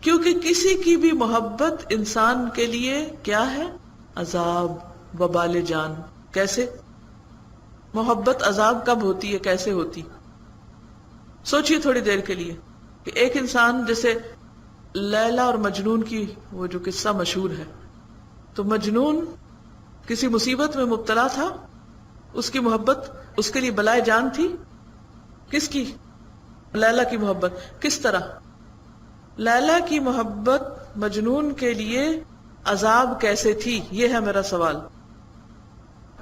کیونکہ کسی کی بھی محبت انسان کے لیے کیا ہے؟ عذاب، وبال جان. کیسے؟ محبت عذاب کب ہوتی ہے، کیسے ہوتی؟ سوچئے تھوڑی دیر کے لیے کہ ایک انسان، جیسے لیلا اور مجنون کی وہ جو قصہ مشہور ہے، تو مجنون کسی مصیبت میں مبتلا تھا، اس کی محبت اس کے لیے بلائے جان تھی. کس کی؟ لیلا کی محبت. کس طرح؟ لیلا کی محبت مجنون کے لیے عذاب کیسے تھی؟ یہ ہے میرا سوال.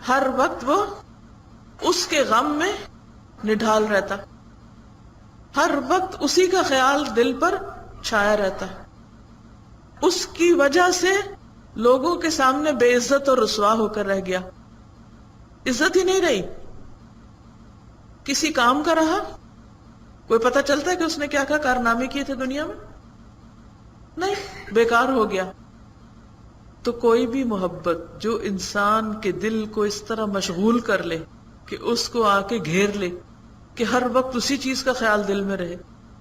ہر وقت وہ اس کے غم میں نڈھال رہتا، ہر وقت اسی کا خیال دل پر چھایا رہتا. اس کی وجہ سے لوگوں کے سامنے بے عزت اور رسوا ہو کر رہ گیا. عزت ہی نہیں رہی. کسی کام کا رہا؟ کوئی پتہ چلتا ہے کہ اس نے کیا کیا کارنامے کیے تھے دنیا میں؟ نہیں، بیکار ہو گیا. تو کوئی بھی محبت جو انسان کے دل کو اس طرح مشغول کر لے کہ اس کو آ کے گھیر لے کہ ہر وقت اسی چیز کا خیال دل میں رہے،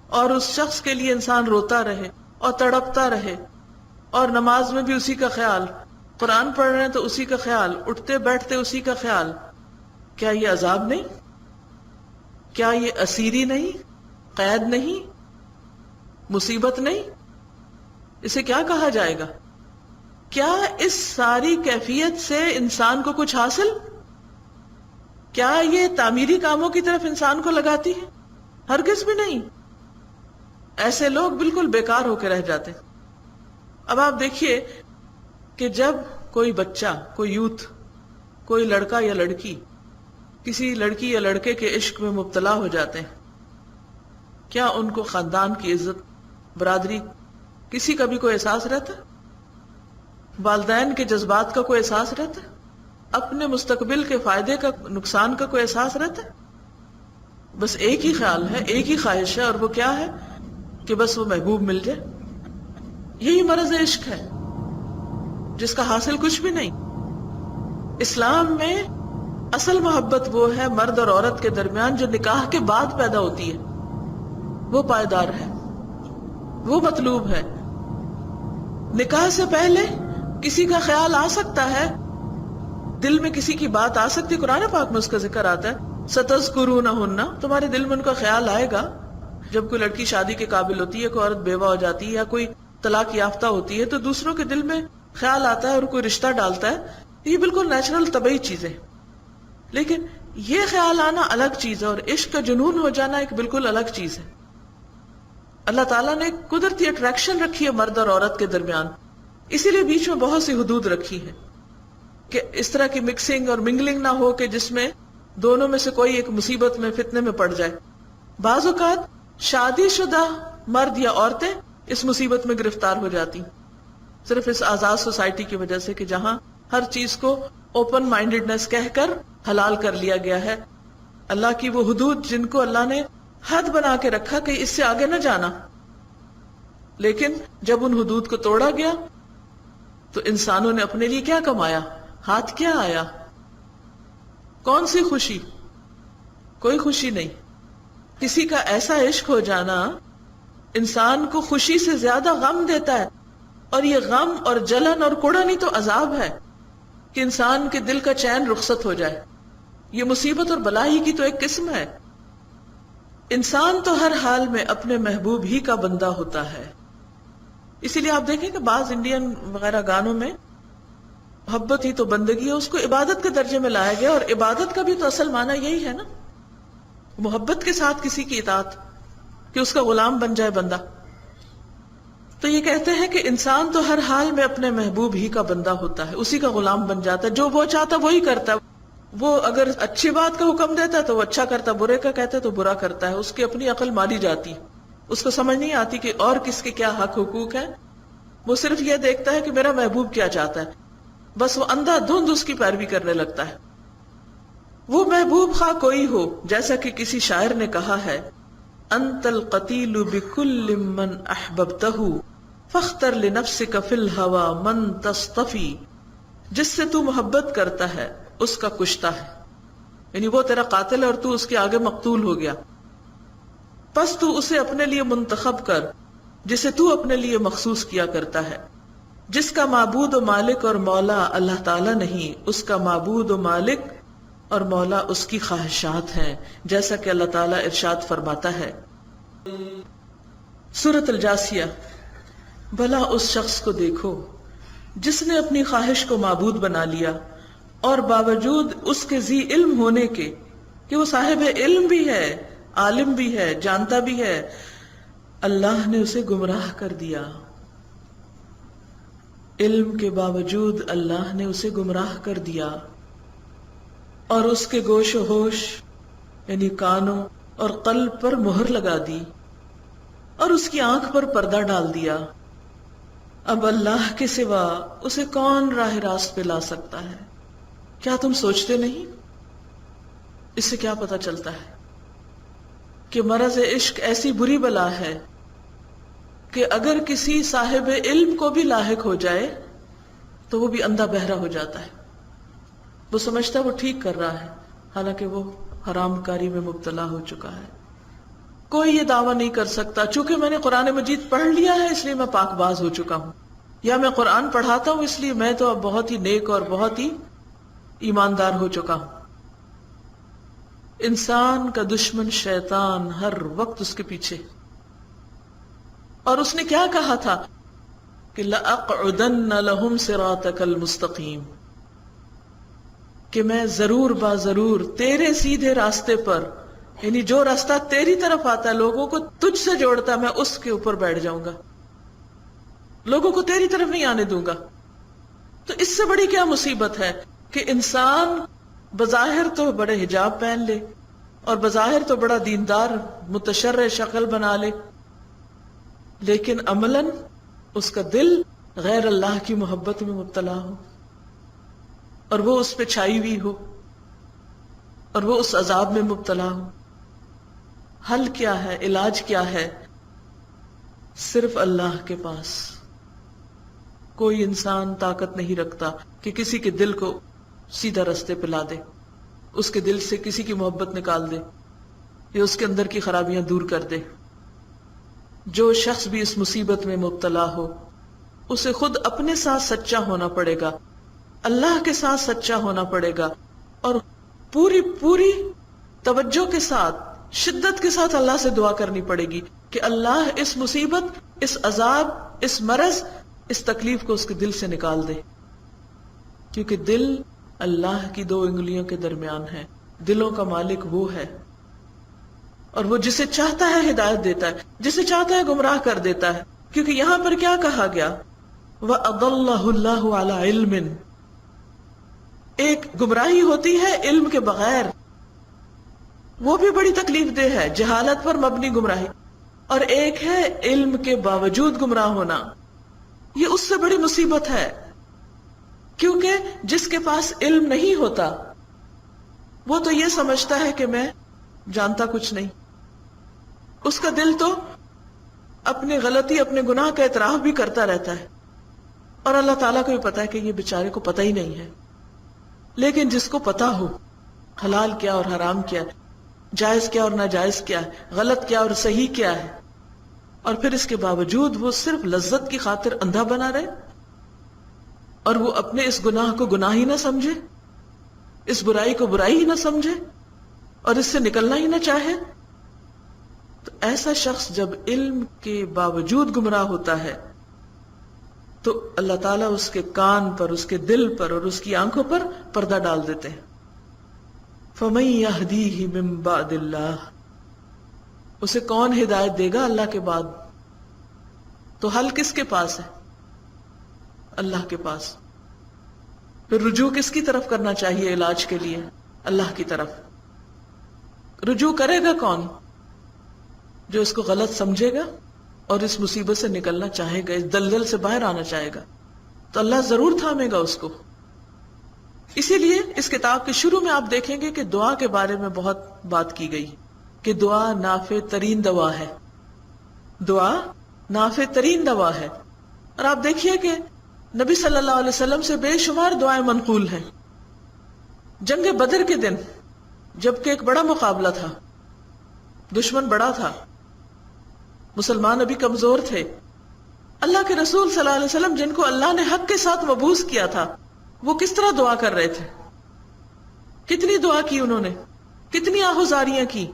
اور اس شخص کے لیے انسان روتا رہے اور تڑپتا رہے، اور نماز میں بھی اسی کا خیال، قرآن پڑھ رہے ہیں تو اسی کا خیال، اٹھتے بیٹھتے اسی کا خیال، کیا یہ عذاب نہیں؟ کیا یہ اسیری نہیں؟ قید نہیں؟ مصیبت نہیں؟ اسے کیا کہا جائے گا؟ کیا اس ساری کیفیت سے انسان کو کچھ حاصل؟ کیا یہ تعمیری کاموں کی طرف انسان کو لگاتی ہے؟ ہرگز بھی نہیں. ایسے لوگ بالکل بیکار ہو کے رہ جاتے. اب آپ دیکھیے کہ جب کوئی بچہ، کوئی یوتھ، کوئی لڑکا یا لڑکی کسی لڑکی یا لڑکے کے عشق میں مبتلا ہو جاتے ہیں، کیا ان کو خاندان کی عزت، برادری، کسی کا بھی کوئی احساس رہتا ہے؟ والدین کے جذبات کا کوئی احساس رہتا ہے؟ اپنے مستقبل کے فائدے کا، نقصان کا کوئی احساس رہتا ہے؟ بس ایک ہی خیال ہے، ایک ہی خواہش ہے، اور وہ کیا ہے کہ بس وہ محبوب مل جائے، یہی مرض عشق ہے جس کا حاصل کچھ بھی نہیں. اسلام میں اصل محبت وہ ہے مرد اور عورت کے درمیان جو نکاح کے بعد پیدا ہوتی ہے، وہ پائیدار ہے، وہ مطلوب ہے. نکاح سے پہلے کسی کا خیال آ سکتا ہے، دل میں کسی کی بات آ سکتی، قرآن پاک میں اس کا ذکر آتا ہے سَتَذْكُرُونَهُنَّ، تمہارے دل میں ان کا خیال آئے گا. جب کوئی لڑکی شادی کے قابل ہوتی ہے، کوئی عورت بیوہ ہو جاتی ہے یا کوئی طلاق یافتہ ہوتی ہے تو دوسروں کے دل میں خیال آتا ہے اور کوئی رشتہ ڈالتا ہے. یہ بالکل نیچرل طبعی چیز ہے. لیکن یہ خیال آنا الگ چیز ہے اور عشق کا جنون ہو جانا ایک بالکل الگ چیز ہے. اللہ تعالیٰ نے ایک قدرتی اٹریکشن رکھی ہے مرد اور عورت کے درمیان، اسی لیے بیچ میں بہت سی حدود رکھی ہے کہ اس طرح کی مکسنگ اور منگلنگ نہ ہو کہ جس میں دونوں میں سے کوئی ایک مصیبت میں فتنے میں پڑ جائے. بعض اوقات شادی شدہ مرد یا عورتیں اس مصیبت میں گرفتار ہو جاتی صرف اس آزاد سوسائٹی کی وجہ سے کہ جہاں ہر چیز کو اوپن مائنڈڈنس کہہ کر حلال کر لیا گیا ہے. اللہ کی وہ حدود جن کو اللہ نے حد بنا کے رکھا کہ اس سے آگے نہ جانا، لیکن جب ان حدود کو توڑا گیا تو انسانوں نے اپنے لیے کیا کمایا؟ ہاتھ کیا آیا؟ کون سی خوشی؟ کوئی خوشی نہیں. کسی کا ایسا عشق ہو جانا انسان کو خوشی سے زیادہ غم دیتا ہے، اور یہ غم اور جلن اور کڑنی تو عذاب ہے کہ انسان کے دل کا چین رخصت ہو جائے. یہ مصیبت اور بلائی کی تو ایک قسم ہے. انسان تو ہر حال میں اپنے محبوب ہی کا بندہ ہوتا ہے. اسی لیے آپ دیکھیں کہ بعض انڈین وغیرہ گانوں میں محبت ہی تو بندگی ہے، اس کو عبادت کے درجے میں لایا گیا، اور عبادت کا بھی تو اصل معنی یہی ہے نا، محبت کے ساتھ کسی کی اطاعت، کہ اس کا غلام بن جائے بندہ. تو یہ کہتے ہیں کہ انسان تو ہر حال میں اپنے محبوب ہی کا بندہ ہوتا ہے، اسی کا غلام بن جاتا ہے، جو وہ چاہتا وہی کرتا ہے. وہ اگر اچھی بات کا حکم دیتا ہے تو وہ اچھا کرتا ہے، برے کا کہتا ہے تو برا کرتا ہے. اس کی اپنی عقل ماری جاتی، اس کو سمجھ نہیں آتی کہ اور کس کے کیا حق حقوق ہے. وہ صرف یہ دیکھتا ہے کہ میرا محبوب کیا چاہتا ہے، بس وہ اندھا دھند اس کی پیروی کرنے لگتا ہے. وہ محبوب خواہ کوئی ہو، جیسا کہ کسی شاعر نے کہا ہے، انت القتیل بکل من احببتہ فاختر لنفسک فی الہوى من تصطفی. جس سے تو محبت کرتا ہے اس کا کشتا ہے، یعنی وہ تیرا قاتل ہے اور تو اس کے آگے مقتول ہو گیا، پس تو اسے اپنے لیے منتخب کر جسے تو اپنے لیے مخصوص کیا کرتا ہے. جس کا معبود و مالک اور مولا اللہ تعالی نہیں، اس کا معبود و مالک اور مولا اس کی خواہشات ہیں، جیسا کہ اللہ تعالیٰ ارشاد فرماتا ہے سورۃ الجاسیہ، بھلا اس شخص کو دیکھو جس نے اپنی خواہش کو معبود بنا لیا اور باوجود اس کے ذی علم ہونے کے کہ وہ صاحب علم بھی ہے، عالم بھی ہے، جانتا بھی ہے، اللہ نے اسے گمراہ کر دیا. علم کے باوجود اللہ نے اسے گمراہ کر دیا اور اس کے گوش و ہوش یعنی کانوں اور قلب پر مہر لگا دی اور اس کی آنکھ پر پردہ ڈال دیا. اب اللہ کے سوا اسے کون راہ راست پہ لا سکتا ہے؟ کیا تم سوچتے نہیں؟ اس سے کیا پتہ چلتا ہے کہ مرض عشق ایسی بری بلا ہے کہ اگر کسی صاحب علم کو بھی لاحق ہو جائے تو وہ بھی اندھا بہرا ہو جاتا ہے. وہ سمجھتا ہے وہ ٹھیک کر رہا ہے، حالانکہ وہ حرام کاری میں مبتلا ہو چکا ہے. کوئی یہ دعویٰ نہیں کر سکتا چونکہ میں نے قرآن مجید پڑھ لیا ہے اس لیے میں پاک باز ہو چکا ہوں، یا میں قرآن پڑھاتا ہوں اس لیے میں تو اب بہت ہی نیک اور بہت ہی ایماندار ہو چکا ہوں. انسان کا دشمن شیطان ہر وقت اس کے پیچھے، اور اس نے کیا کہا تھا کہ لَأَقْعُدَنَّ لَهُمْ صِرَاطَكَ الْمُسْتَقِيمِ، کہ میں ضرور با ضرور تیرے سیدھے راستے پر، یعنی جو راستہ تیری طرف آتا ہے لوگوں کو تجھ سے جوڑتا ہے، میں اس کے اوپر بیٹھ جاؤں گا، لوگوں کو تیری طرف نہیں آنے دوں گا. تو اس سے بڑی کیا مصیبت ہے کہ انسان بظاہر تو بڑے حجاب پہن لے اور بظاہر تو بڑا دیندار متشرع شکل بنا لے، لیکن عملاً اس کا دل غیر اللہ کی محبت میں مبتلا ہو اور وہ اس پہ چھائی ہوئی ہو اور وہ اس عذاب میں مبتلا ہو. حل کیا ہے؟ علاج کیا ہے؟ صرف اللہ کے پاس کوئی انسان طاقت نہیں رکھتا کہ کسی کے دل کو سیدھا رستے پہ لا دے، اس کے دل سے کسی کی محبت نکال دے یا اس کے اندر کی خرابیاں دور کر دے۔ جو شخص بھی اس مصیبت میں مبتلا ہو اسے خود اپنے ساتھ سچا ہونا پڑے گا، اللہ کے ساتھ سچا ہونا پڑے گا، اور پوری توجہ کے ساتھ، شدت کے ساتھ اللہ سے دعا کرنی پڑے گی کہ اللہ اس مصیبت، اس عذاب، اس مرض، اس تکلیف کو اس کے دل سے نکال دے، کیونکہ دل اللہ کی دو انگلیوں کے درمیان ہے، دلوں کا مالک وہ ہے، اور وہ جسے چاہتا ہے ہدایت دیتا ہے، جسے چاہتا ہے گمراہ کر دیتا ہے۔ کیونکہ یہاں پر کیا کہا گیا؟ وَأَضَلَّهُ اللَّهُ عَلَى عِلْمٍ، ایک گمراہی ہوتی ہے علم کے بغیر، وہ بھی بڑی تکلیف دہ ہے، جہالت پر مبنی گمراہی، اور ایک ہے علم کے باوجود گمراہ ہونا، یہ اس سے بڑی مصیبت ہے، کیونکہ جس کے پاس علم نہیں ہوتا وہ تو یہ سمجھتا ہے کہ میں جانتا کچھ نہیں، اس کا دل تو اپنی غلطی، اپنے گناہ کا اعتراف بھی کرتا رہتا ہے، اور اللہ تعالیٰ کو بھی پتا ہے کہ یہ بیچارے کو پتہ ہی نہیں ہے۔ لیکن جس کو پتا ہو حلال کیا اور حرام کیا ہے، جائز کیا اور ناجائز کیا ہے، غلط کیا اور صحیح کیا ہے، اور پھر اس کے باوجود وہ صرف لذت کی خاطر اندھا بنا رہے، اور وہ اپنے اس گناہ کو گناہ ہی نہ سمجھے، اس برائی کو برائی ہی نہ سمجھے، اور اس سے نکلنا ہی نہ چاہے، تو ایسا شخص جب علم کے باوجود گمراہ ہوتا ہے تو اللہ تعالیٰ اس کے کان پر، اس کے دل پر اور اس کی آنکھوں پر پردہ ڈال دیتے ہیں۔ فَمَن يَهْدِيهِ مِن بَعْدِ اللَّهِ، اسے کون ہدایت دے گا اللہ کے بعد؟ تو حل کس کے پاس ہے؟ اللہ کے پاس۔ پھر رجوع کس کی طرف کرنا چاہیے علاج کے لیے؟ اللہ کی طرف۔ رجوع کرے گا کون؟ جو اس کو غلط سمجھے گا اور اس مصیبت سے نکلنا چاہے گا، اس دلدل سے باہر آنا چاہے گا، تو اللہ ضرور تھامے گا اس کو۔ اسی لیے اس کتاب کے شروع میں آپ دیکھیں گے کہ دعا کے بارے میں بہت بات کی گئی کہ دعا نافع ترین دوا ہے، دعا نافع ترین دوا ہے۔ اور آپ دیکھیے کہ نبی صلی اللہ علیہ وسلم سے بے شمار دعائیں منقول ہیں۔ جنگ بدر کے دن جبکہ ایک بڑا مقابلہ تھا، دشمن بڑا تھا، مسلمان ابھی کمزور تھے، اللہ کے رسول صلی اللہ علیہ وسلم جن کو اللہ نے حق کے ساتھ مبعوث کیا تھا وہ کس طرح دعا کر رہے تھے، کتنی دعا کی انہوں نے، کتنی آہوزاریاں کی،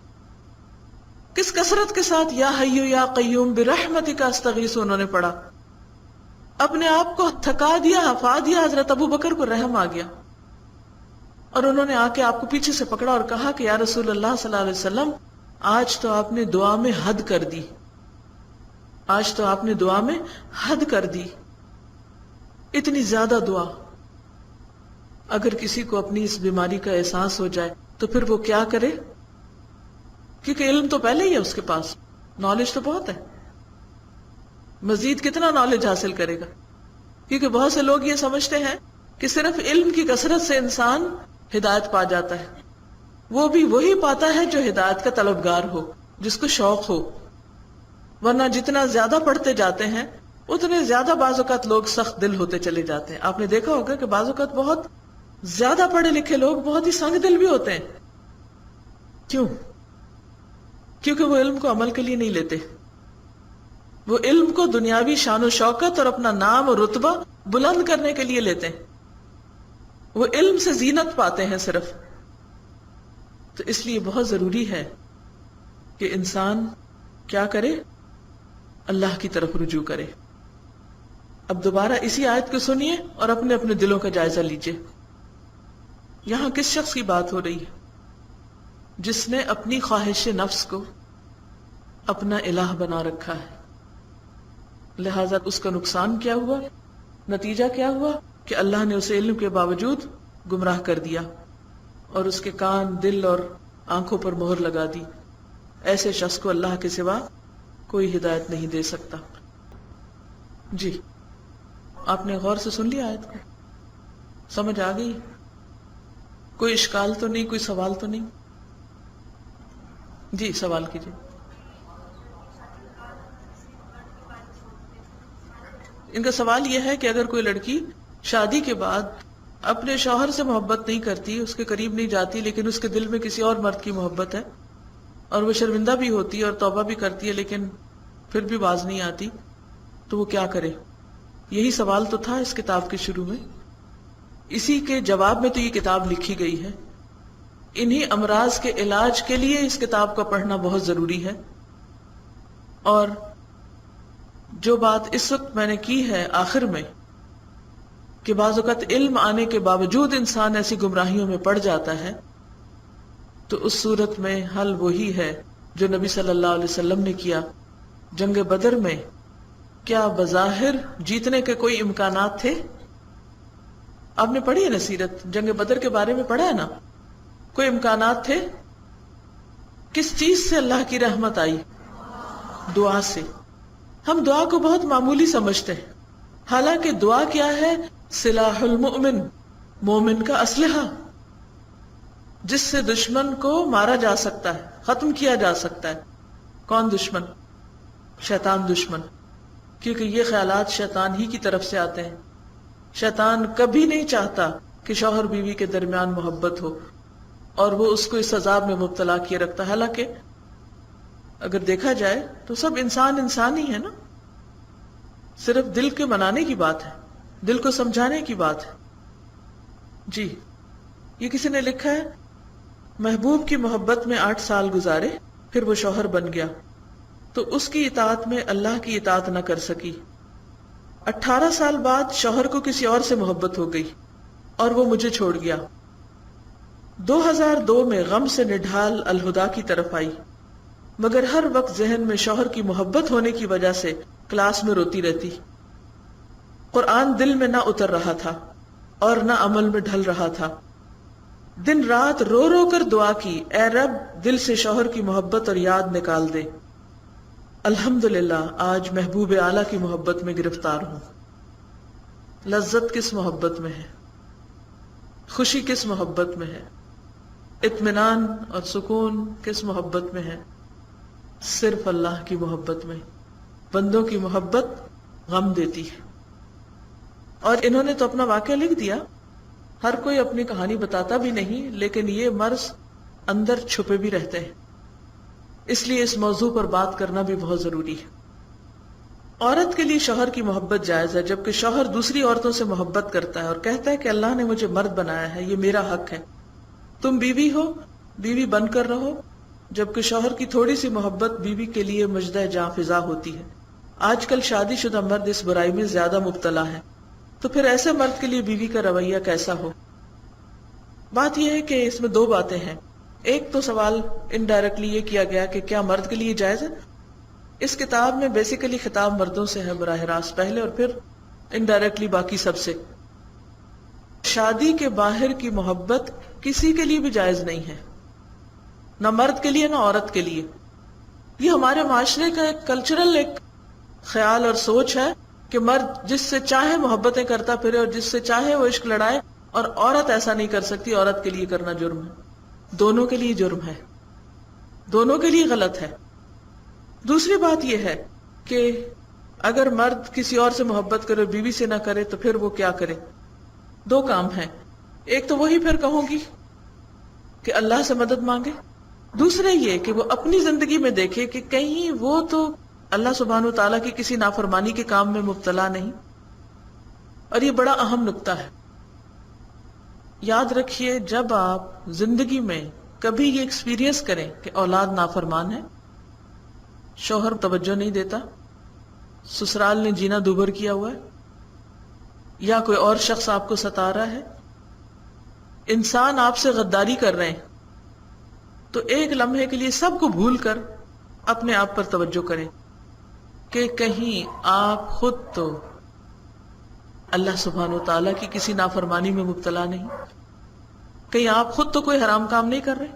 کس کثرت کے ساتھ یا حی یا قیوم برحمتک استغیث انہوں نے پڑھا، اپنے آپ کو تھکا دیا، ہفا دیا۔ حضرت ابو بکر کو رحم آ گیا اور انہوں نے آ کے آپ کو پیچھے سے پکڑا اور کہا کہ یا رسول اللہ صلی اللہ علیہ وسلم، آج تو آپ نے دعا میں حد کر دی، آج تو آپ نے دعا میں حد کر دی، اتنی زیادہ دعا۔ اگر کسی کو اپنی اس بیماری کا احساس ہو جائے تو پھر وہ کیا کرے؟ کیونکہ علم تو پہلے ہی ہے اس کے پاس، نالج تو بہت ہے، مزید کتنا نالج حاصل کرے گا؟ کیونکہ بہت سے لوگ یہ سمجھتے ہیں کہ صرف علم کی کثرت سے انسان ہدایت پا جاتا ہے، وہ بھی وہی پاتا ہے جو ہدایت کا طلبگار ہو، جس کو شوق ہو، ورنہ جتنا زیادہ پڑھتے جاتے ہیں اتنے زیادہ بعض اوقات لوگ سخت دل ہوتے چلے جاتے ہیں۔ آپ نے دیکھا ہوگا کہ بعض اوقات بہت زیادہ پڑھے لکھے لوگ بہت ہی سنگ دل بھی ہوتے ہیں۔ کیوں؟ کیونکہ وہ علم کو عمل کے لیے نہیں لیتے، وہ علم کو دنیاوی شان و شوکت اور اپنا نام اور رتبہ بلند کرنے کے لیے لیتے ہیں، وہ علم سے زینت پاتے ہیں صرف۔ تو اس لیے بہت ضروری ہے کہ انسان کیا کرے؟ اللہ کی طرف رجوع کرے۔ اب دوبارہ اسی آیت کو سنیے اور اپنے اپنے دلوں کا جائزہ لیجئے۔ یہاں کس شخص کی بات ہو رہی ہے؟ جس نے اپنی خواہش نفس کو اپنا الہ بنا رکھا ہے، لہذا اس کا نقصان کیا ہوا؟ نتیجہ کیا ہوا کہ اللہ نے اسے علم کے باوجود گمراہ کر دیا اور اس کے کان، دل اور آنکھوں پر مہر لگا دی۔ ایسے شخص کو اللہ کے سوا کوئی ہدایت نہیں دے سکتا۔ جی آپ نے غور سے سن لیا آیت کو؟ سمجھ آ گئی؟ کوئی اشکال تو نہیں، کوئی سوال تو نہیں؟ جی سوال کیجیے۔ ان کا سوال یہ ہے کہ اگر کوئی لڑکی شادی کے بعد اپنے شوہر سے محبت نہیں کرتی، اس کے قریب نہیں جاتی، لیکن اس کے دل میں کسی اور مرد کی محبت ہے اور وہ شرمندہ بھی ہوتی ہے اور توبہ بھی کرتی ہے لیکن پھر بھی باز نہیں آتی، تو وہ کیا کرے؟ یہی سوال تو تھا اس کتاب کے شروع میں، اسی کے جواب میں تو یہ کتاب لکھی گئی ہے۔ انہی امراض کے علاج کے لیے اس کتاب کا پڑھنا بہت ضروری ہے۔ اور جو بات اس وقت میں نے کی ہے آخر میں کہ بعض اوقات علم آنے کے باوجود انسان ایسی گمراہیوں میں پڑ جاتا ہے، تو اس صورت میں حل وہی ہے جو نبی صلی اللہ علیہ وسلم نے کیا۔ جنگ بدر میں کیا بظاہر جیتنے کے کوئی امکانات تھے؟ آپ نے پڑھی ہے نا سیرت، جنگ بدر کے بارے میں پڑھا ہے نا، کوئی امکانات تھے؟ کس چیز سے اللہ کی رحمت آئی؟ دعا سے۔ ہم دعا کو بہت معمولی سمجھتے ہیں، حالانکہ دعا کیا ہے؟ سلاح المؤمن، مومن کا اسلحہ، جس سے دشمن کو مارا جا سکتا ہے، ختم کیا جا سکتا ہے۔ کون دشمن؟ شیطان دشمن، کیونکہ یہ خیالات شیطان ہی کی طرف سے آتے ہیں۔ شیطان کبھی نہیں چاہتا کہ شوہر بیوی کے درمیان محبت ہو، اور وہ اس کو اس عذاب میں مبتلا کیے رکھتا ہے۔ حالانکہ اگر دیکھا جائے تو سب انسان ہی ہے نا، صرف دل کے منانے کی بات ہے، دل کو سمجھانے کی بات ہے۔ جی، یہ کسی نے لکھا ہے، محبوب کی محبت میں 8 سال گزارے، پھر وہ شوہر بن گیا تو اس کی اطاعت میں اللہ کی اطاعت نہ کر سکی۔ 18 سال بعد شوہر کو کسی اور سے محبت ہو گئی اور وہ مجھے چھوڑ گیا۔ 2002 میں غم سے نڈھال الہدا کی طرف آئی، مگر ہر وقت ذہن میں شوہر کی محبت ہونے کی وجہ سے کلاس میں روتی رہتی۔ قرآن دل میں نہ اتر رہا تھا اور نہ عمل میں ڈھل رہا تھا۔ دن رات رو رو کر دعا کی، اے رب دل سے شوہر کی محبت اور یاد نکال دے۔ الحمدللہ آج محبوب اعلیٰ کی محبت میں گرفتار ہوں۔ لذت کس محبت میں ہے؟ خوشی کس محبت میں ہے؟ اطمینان اور سکون کس محبت میں ہے؟ صرف اللہ کی محبت میں۔ بندوں کی محبت غم دیتی ہے۔ اور انہوں نے تو اپنا واقعہ لکھ دیا، ہر کوئی اپنی کہانی بتاتا بھی نہیں، لیکن یہ مرض اندر چھپے بھی رہتے ہیں، اس لیے اس موضوع پر بات کرنا بھی بہت ضروری ہے۔ عورت کے لیے شوہر کی محبت جائز ہے، جبکہ شوہر دوسری عورتوں سے محبت کرتا ہے اور کہتا ہے کہ اللہ نے مجھے مرد بنایا ہے، یہ میرا حق ہے، تم بیوی ہو، بیوی بن کر رہو، جبکہ شوہر کی تھوڑی سی محبت بیوی کے لیے مجدہ جاں فضا ہوتی ہے۔ آج کل شادی شدہ مرد اس برائی میں زیادہ مبتلا ہے، تو پھر ایسے مرد کے لیے بیوی کا رویہ کیسا ہو؟ بات یہ ہے کہ اس میں 2 باتیں ہیں۔ ایک تو سوال انڈائریکٹلی یہ کیا گیا کہ کیا مرد کے لیے جائز ہے؟ اس کتاب میں بیسیکلی خطاب مردوں سے ہے براہ راست پہلے، اور پھر انڈائریکٹلی باقی سب سے۔ شادی کے باہر کی محبت کسی کے لیے بھی جائز نہیں ہے، نہ مرد کے لیے نہ عورت کے لیے۔ یہ ہمارے معاشرے کا ایک کلچرل ایک خیال اور سوچ ہے کہ مرد جس سے چاہے محبتیں کرتا پھرے اور جس سے چاہے وہ عشق لڑائے، اور عورت ایسا نہیں کر سکتی، عورت کے لیے کرنا جرم ہے۔ دونوں کے لیے جرم ہے، دونوں کے لیے غلط ہے۔ دوسری بات یہ ہے کہ اگر مرد کسی اور سے محبت کرے بیوی سے نہ کرے تو پھر وہ کیا کرے؟ 2 کام ہیں، ایک تو وہی پھر کہوں گی کہ اللہ سے مدد مانگے، دوسرے یہ کہ وہ اپنی زندگی میں دیکھے کہ کہیں وہ تو اللہ سبحانہ وتعالیٰ کی کسی نافرمانی کے کام میں مبتلا نہیں۔ اور یہ بڑا اہم نکتہ ہے، یاد رکھیے جب آپ زندگی میں کبھی یہ ایکسپیرینس کریں کہ اولاد نافرمان ہے، شوہر توجہ نہیں دیتا، سسرال نے جینا دوبھر کیا ہوا ہے، یا کوئی اور شخص آپ کو ستا رہا ہے، انسان آپ سے غداری کر رہے ہیں، تو ایک لمحے کے لیے سب کو بھول کر اپنے آپ پر توجہ کریں کہ کہیں آپ خود تو اللہ سبحانہ وتعالیٰ کی کسی نافرمانی میں مبتلا نہیں، کہیں آپ خود تو کوئی حرام کام نہیں کر رہے،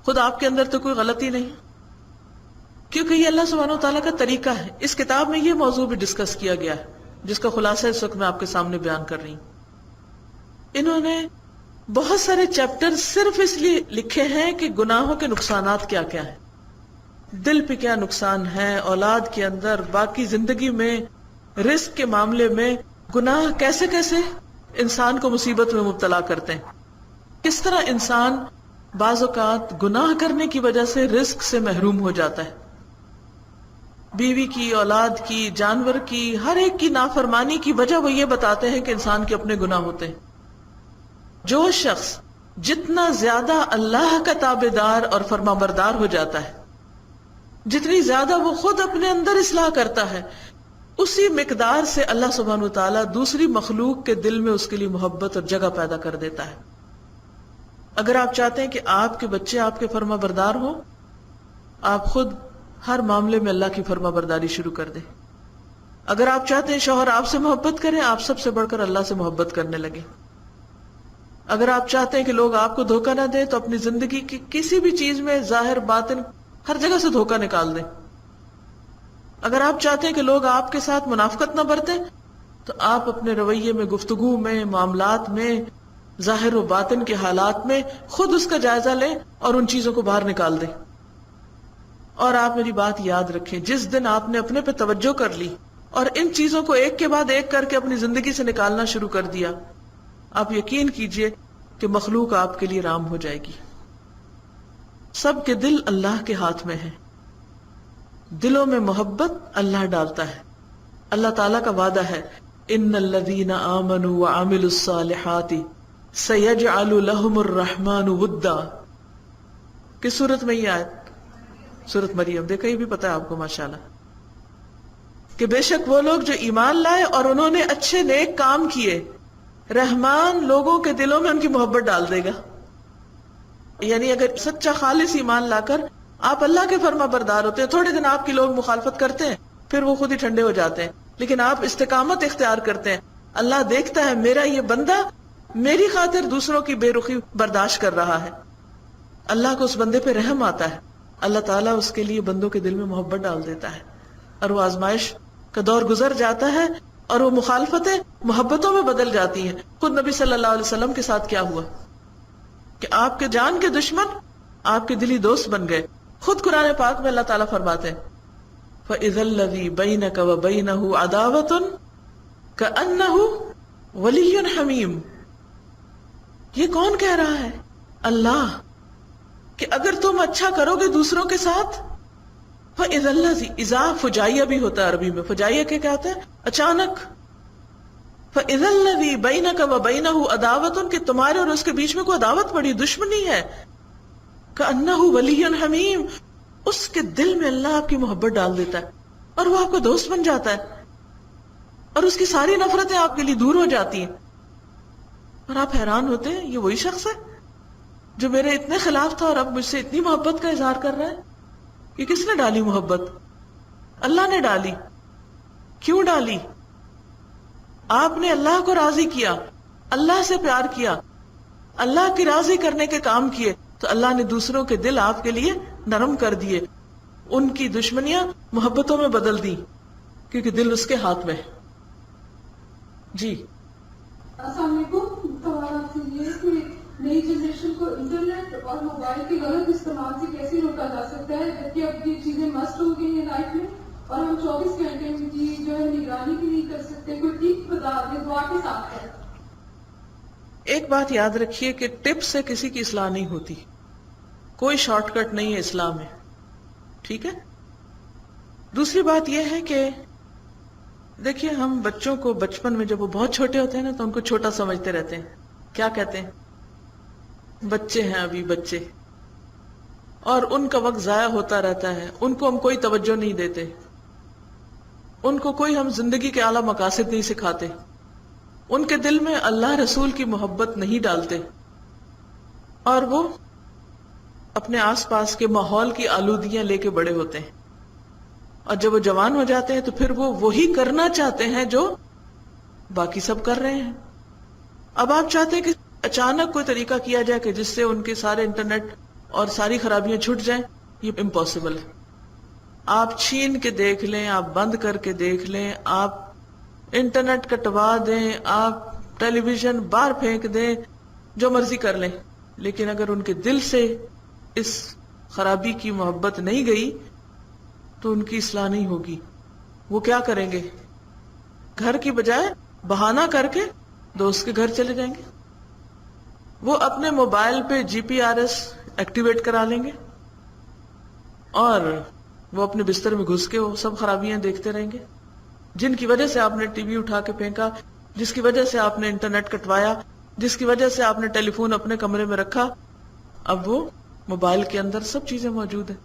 خود آپ کے اندر تو کوئی غلطی نہیں، کیونکہ یہ اللہ سبحانہ وتعالیٰ کا طریقہ ہے۔ اس کتاب میں یہ موضوع بھی ڈسکس کیا گیا ہے جس کا خلاصہ اس وقت میں آپ کے سامنے بیان کر رہی ہوں۔ انہوں نے بہت سارے چیپٹر صرف اس لیے لکھے ہیں کہ گناہوں کے نقصانات کیا کیا ہیں، دل پہ کیا نقصان ہے، اولاد کے اندر، باقی زندگی میں رزق کے معاملے میں گناہ کیسے کیسے انسان کو مصیبت میں مبتلا کرتے ہیں، کس طرح انسان بعض اوقات گناہ کرنے کی وجہ سے رزق سے محروم ہو جاتا ہے. بیوی کی، اولاد کی، جانور کی، ہر ایک کی نافرمانی کی وجہ وہ یہ بتاتے ہیں کہ انسان کے اپنے گناہ ہوتے ہیں. جو شخص جتنا زیادہ اللہ کا تابعدار اور فرمانبردار ہو جاتا ہے، جتنی زیادہ وہ خود اپنے اندر اصلاح کرتا ہے، اسی مقدار سے اللہ سبحانہ وتعالی دوسری مخلوق کے دل میں اس کے لیے محبت اور جگہ پیدا کر دیتا ہے. اگر آپ چاہتے ہیں کہ آپ کے بچے آپ کے فرما بردار ہوں، آپ خود ہر معاملے میں اللہ کی فرما برداری شروع کر دیں. اگر آپ چاہتے ہیں شوہر آپ سے محبت کریں، آپ سب سے بڑھ کر اللہ سے محبت کرنے لگیں. اگر آپ چاہتے ہیں کہ لوگ آپ کو دھوکہ نہ دیں تو اپنی زندگی کی کسی بھی چیز میں ظاہر باطن ہر جگہ سے دھوکہ نکال دیں. اگر آپ چاہتے ہیں کہ لوگ آپ کے ساتھ منافقت نہ برتیں تو آپ اپنے رویے میں، گفتگو میں، معاملات میں، ظاہر و باطن کے حالات میں خود اس کا جائزہ لیں اور ان چیزوں کو باہر نکال دیں. اور آپ میری بات یاد رکھیں، جس دن آپ نے اپنے پہ توجہ کر لی اور ان چیزوں کو ایک کے بعد ایک کر کے اپنی زندگی سے نکالنا شروع کر دیا، آپ یقین کیجئے کہ مخلوق آپ کے لیے رام ہو جائے گی. سب کے دل اللہ کے ہاتھ میں ہیں. دلوں میں محبت اللہ ڈالتا ہے. اللہ تعالیٰ کا وعدہ ہے، ان الذین آمنوا وعملوا الصالحات سیجعل لهم الرحمن ودا. کس صورت میں یہ آیت؟ سورۃ مریم. دیکھا، یہ بھی پتا ہے آپ کو ماشاءاللہ، کہ بے شک وہ لوگ جو ایمان لائے اور انہوں نے اچھے نیک کام کیے، رحمان لوگوں کے دلوں میں ان کی محبت ڈال دے گا. یعنی اگر سچا خالص ایمان لا کر آپ اللہ کے فرما بردار ہوتے ہیں، تھوڑے دن آپ کی لوگ مخالفت کرتے ہیں، پھر وہ خود ہی ٹھنڈے ہو جاتے ہیں، لیکن آپ استقامت اختیار کرتے ہیں، اللہ دیکھتا ہے میرا یہ بندہ میری خاطر دوسروں کی بے رخی برداشت کر رہا ہے، اللہ کو اس بندے پہ رحم آتا ہے، اللہ تعالیٰ اس کے لیے بندوں کے دل میں محبت ڈال دیتا ہے، اور وہ آزمائش کا دور گزر جاتا ہے اور وہ مخالفتیں محبتوں میں بدل جاتی ہیں. خود نبی صلی اللہ علیہ وسلم کے ساتھ کیا ہوا کہ آپ کے جان کے دشمن آپ کے دلی دوست بن گئے. خود قرآن پاک میں اللہ تعالیٰ فرماتے ہیں فَإِذَا الَّذِي بَيْنَكَ وَبَيْنَهُ عَدَاوَةٌ كَأَنَّهُ وَلِيٌّ حَمِيمٌ. یہ کون کہہ رہا ہے؟ اللہ، کہ اگر تم اچھا کرو گے دوسروں کے ساتھ، فَإِذَا الَّذِي، اذا فجائیہ بھی ہوتا ہے عربی میں، فجائیہ کے کیا ہوتا ہے؟ اچانک. فَإِذَا الَّذِي بَيْنَكَ وَبَيْنَهُ عَدَاوَةٌ، کہ تمہارے اور اس کے بیچ میں کوئی عداوت پڑی، دشمنی ہے، كَأَنَّهُ وَلِيٌّ حَمِيمٌ، اس کے دل میں اللہ آپ کی محبت ڈال دیتا ہے اور وہ آپ کا دوست بن جاتا ہے اور اس کی ساری نفرتیں آپ کے لیے دور ہو جاتی ہیں. اور آپ حیران ہوتے ہیں یہ وہی شخص ہے جو میرے اتنے خلاف تھا اور اب مجھ سے اتنی محبت کا اظہار کر رہا ہے. یہ کس نے ڈالی محبت؟ اللہ نے ڈالی. کیوں ڈالی؟ آپ نے اللہ کو راضی کیا، اللہ سے پیار کیا، اللہ کی راضی کرنے کے کام کیے تو اللہ نے دوسروں کے دل آپ کے لیے نرم کر دیے، ان کی دشمنیاں محبتوں میں بدل دی، کیونکہ دل اس کے ہاتھ میں ہے. جی السلام علیکم. سوال آپ سے یہ ہے کہ نئی جنریشن کو انٹرنیٹ اور موبائل کے غلط استعمال سے کیسے روکا جا سکتا ہے، جبکہ اب یہ چیزیں مسٹ ہو گئی ہیں لائف میں اور ہم 24 گھنٹے کی جو ہے نگرانی بھی نہیں کر سکتے. کوئی ٹپ بتا دیں دعا کے ساتھ ہے. ایک بات یاد رکھیے کہ ٹپ سے کسی کی اصلاح نہیں ہوتی، کوئی شارٹ کٹ نہیں ہے اسلام میں، ٹھیک ہے. دوسری بات یہ ہے کہ دیکھیے، ہم بچوں کو بچپن میں جب وہ بہت چھوٹے ہوتے ہیں نا تو ان کو چھوٹا سمجھتے رہتے ہیں. کیا کہتے ہیں؟ بچے ہیں ابھی بچے، اور ان کا وقت ضائع ہوتا رہتا ہے، ان کو ہم کوئی توجہ نہیں دیتے، ان کو کوئی ہم زندگی کے اعلیٰ مقاصد نہیں سکھاتے، ان کے دل میں اللہ رسول کی محبت نہیں ڈالتے، اور وہ اپنے آس پاس کے ماحول کی آلودگیاں لے کے بڑے ہوتے ہیں، اور جب وہ جوان ہو جاتے ہیں تو پھر وہ وہی کرنا چاہتے ہیں جو باقی سب کر رہے ہیں. اب آپ چاہتے ہیں کہ اچانک کوئی طریقہ کیا جائے کہ جس سے ان کے سارے انٹرنیٹ اور ساری خرابیاں چھٹ جائیں، یہ امپاسبل ہے. آپ چھین کے دیکھ لیں، آپ بند کر کے دیکھ لیں، آپ انٹرنیٹ کٹوا دیں، آپ ٹیلی ویژن باہر پھینک دیں، جو مرضی کر لیں، لیکن اگر ان کے دل سے اس خرابی کی محبت نہیں گئی تو ان کی اصلاح نہیں ہوگی. وہ کیا کریں گے؟ گھر کی بجائے بہانہ کر کے دوست کے گھر چلے جائیں گے. وہ اپنے موبائل پہ GPS ایکٹیویٹ کرا لیں گے اور وہ اپنے بستر میں گھس کے وہ سب خرابیاں دیکھتے رہیں گے جن کی وجہ سے آپ نے ٹی وی اٹھا کے پھینکا, جس کی وجہ سے آپ نے انٹرنیٹ کٹوایا, جس کی وجہ سے آپ نے ٹیلی فون اپنے کمرے میں رکھا. اب وہ موبائل کے اندر سب چیزیں موجود ہیں,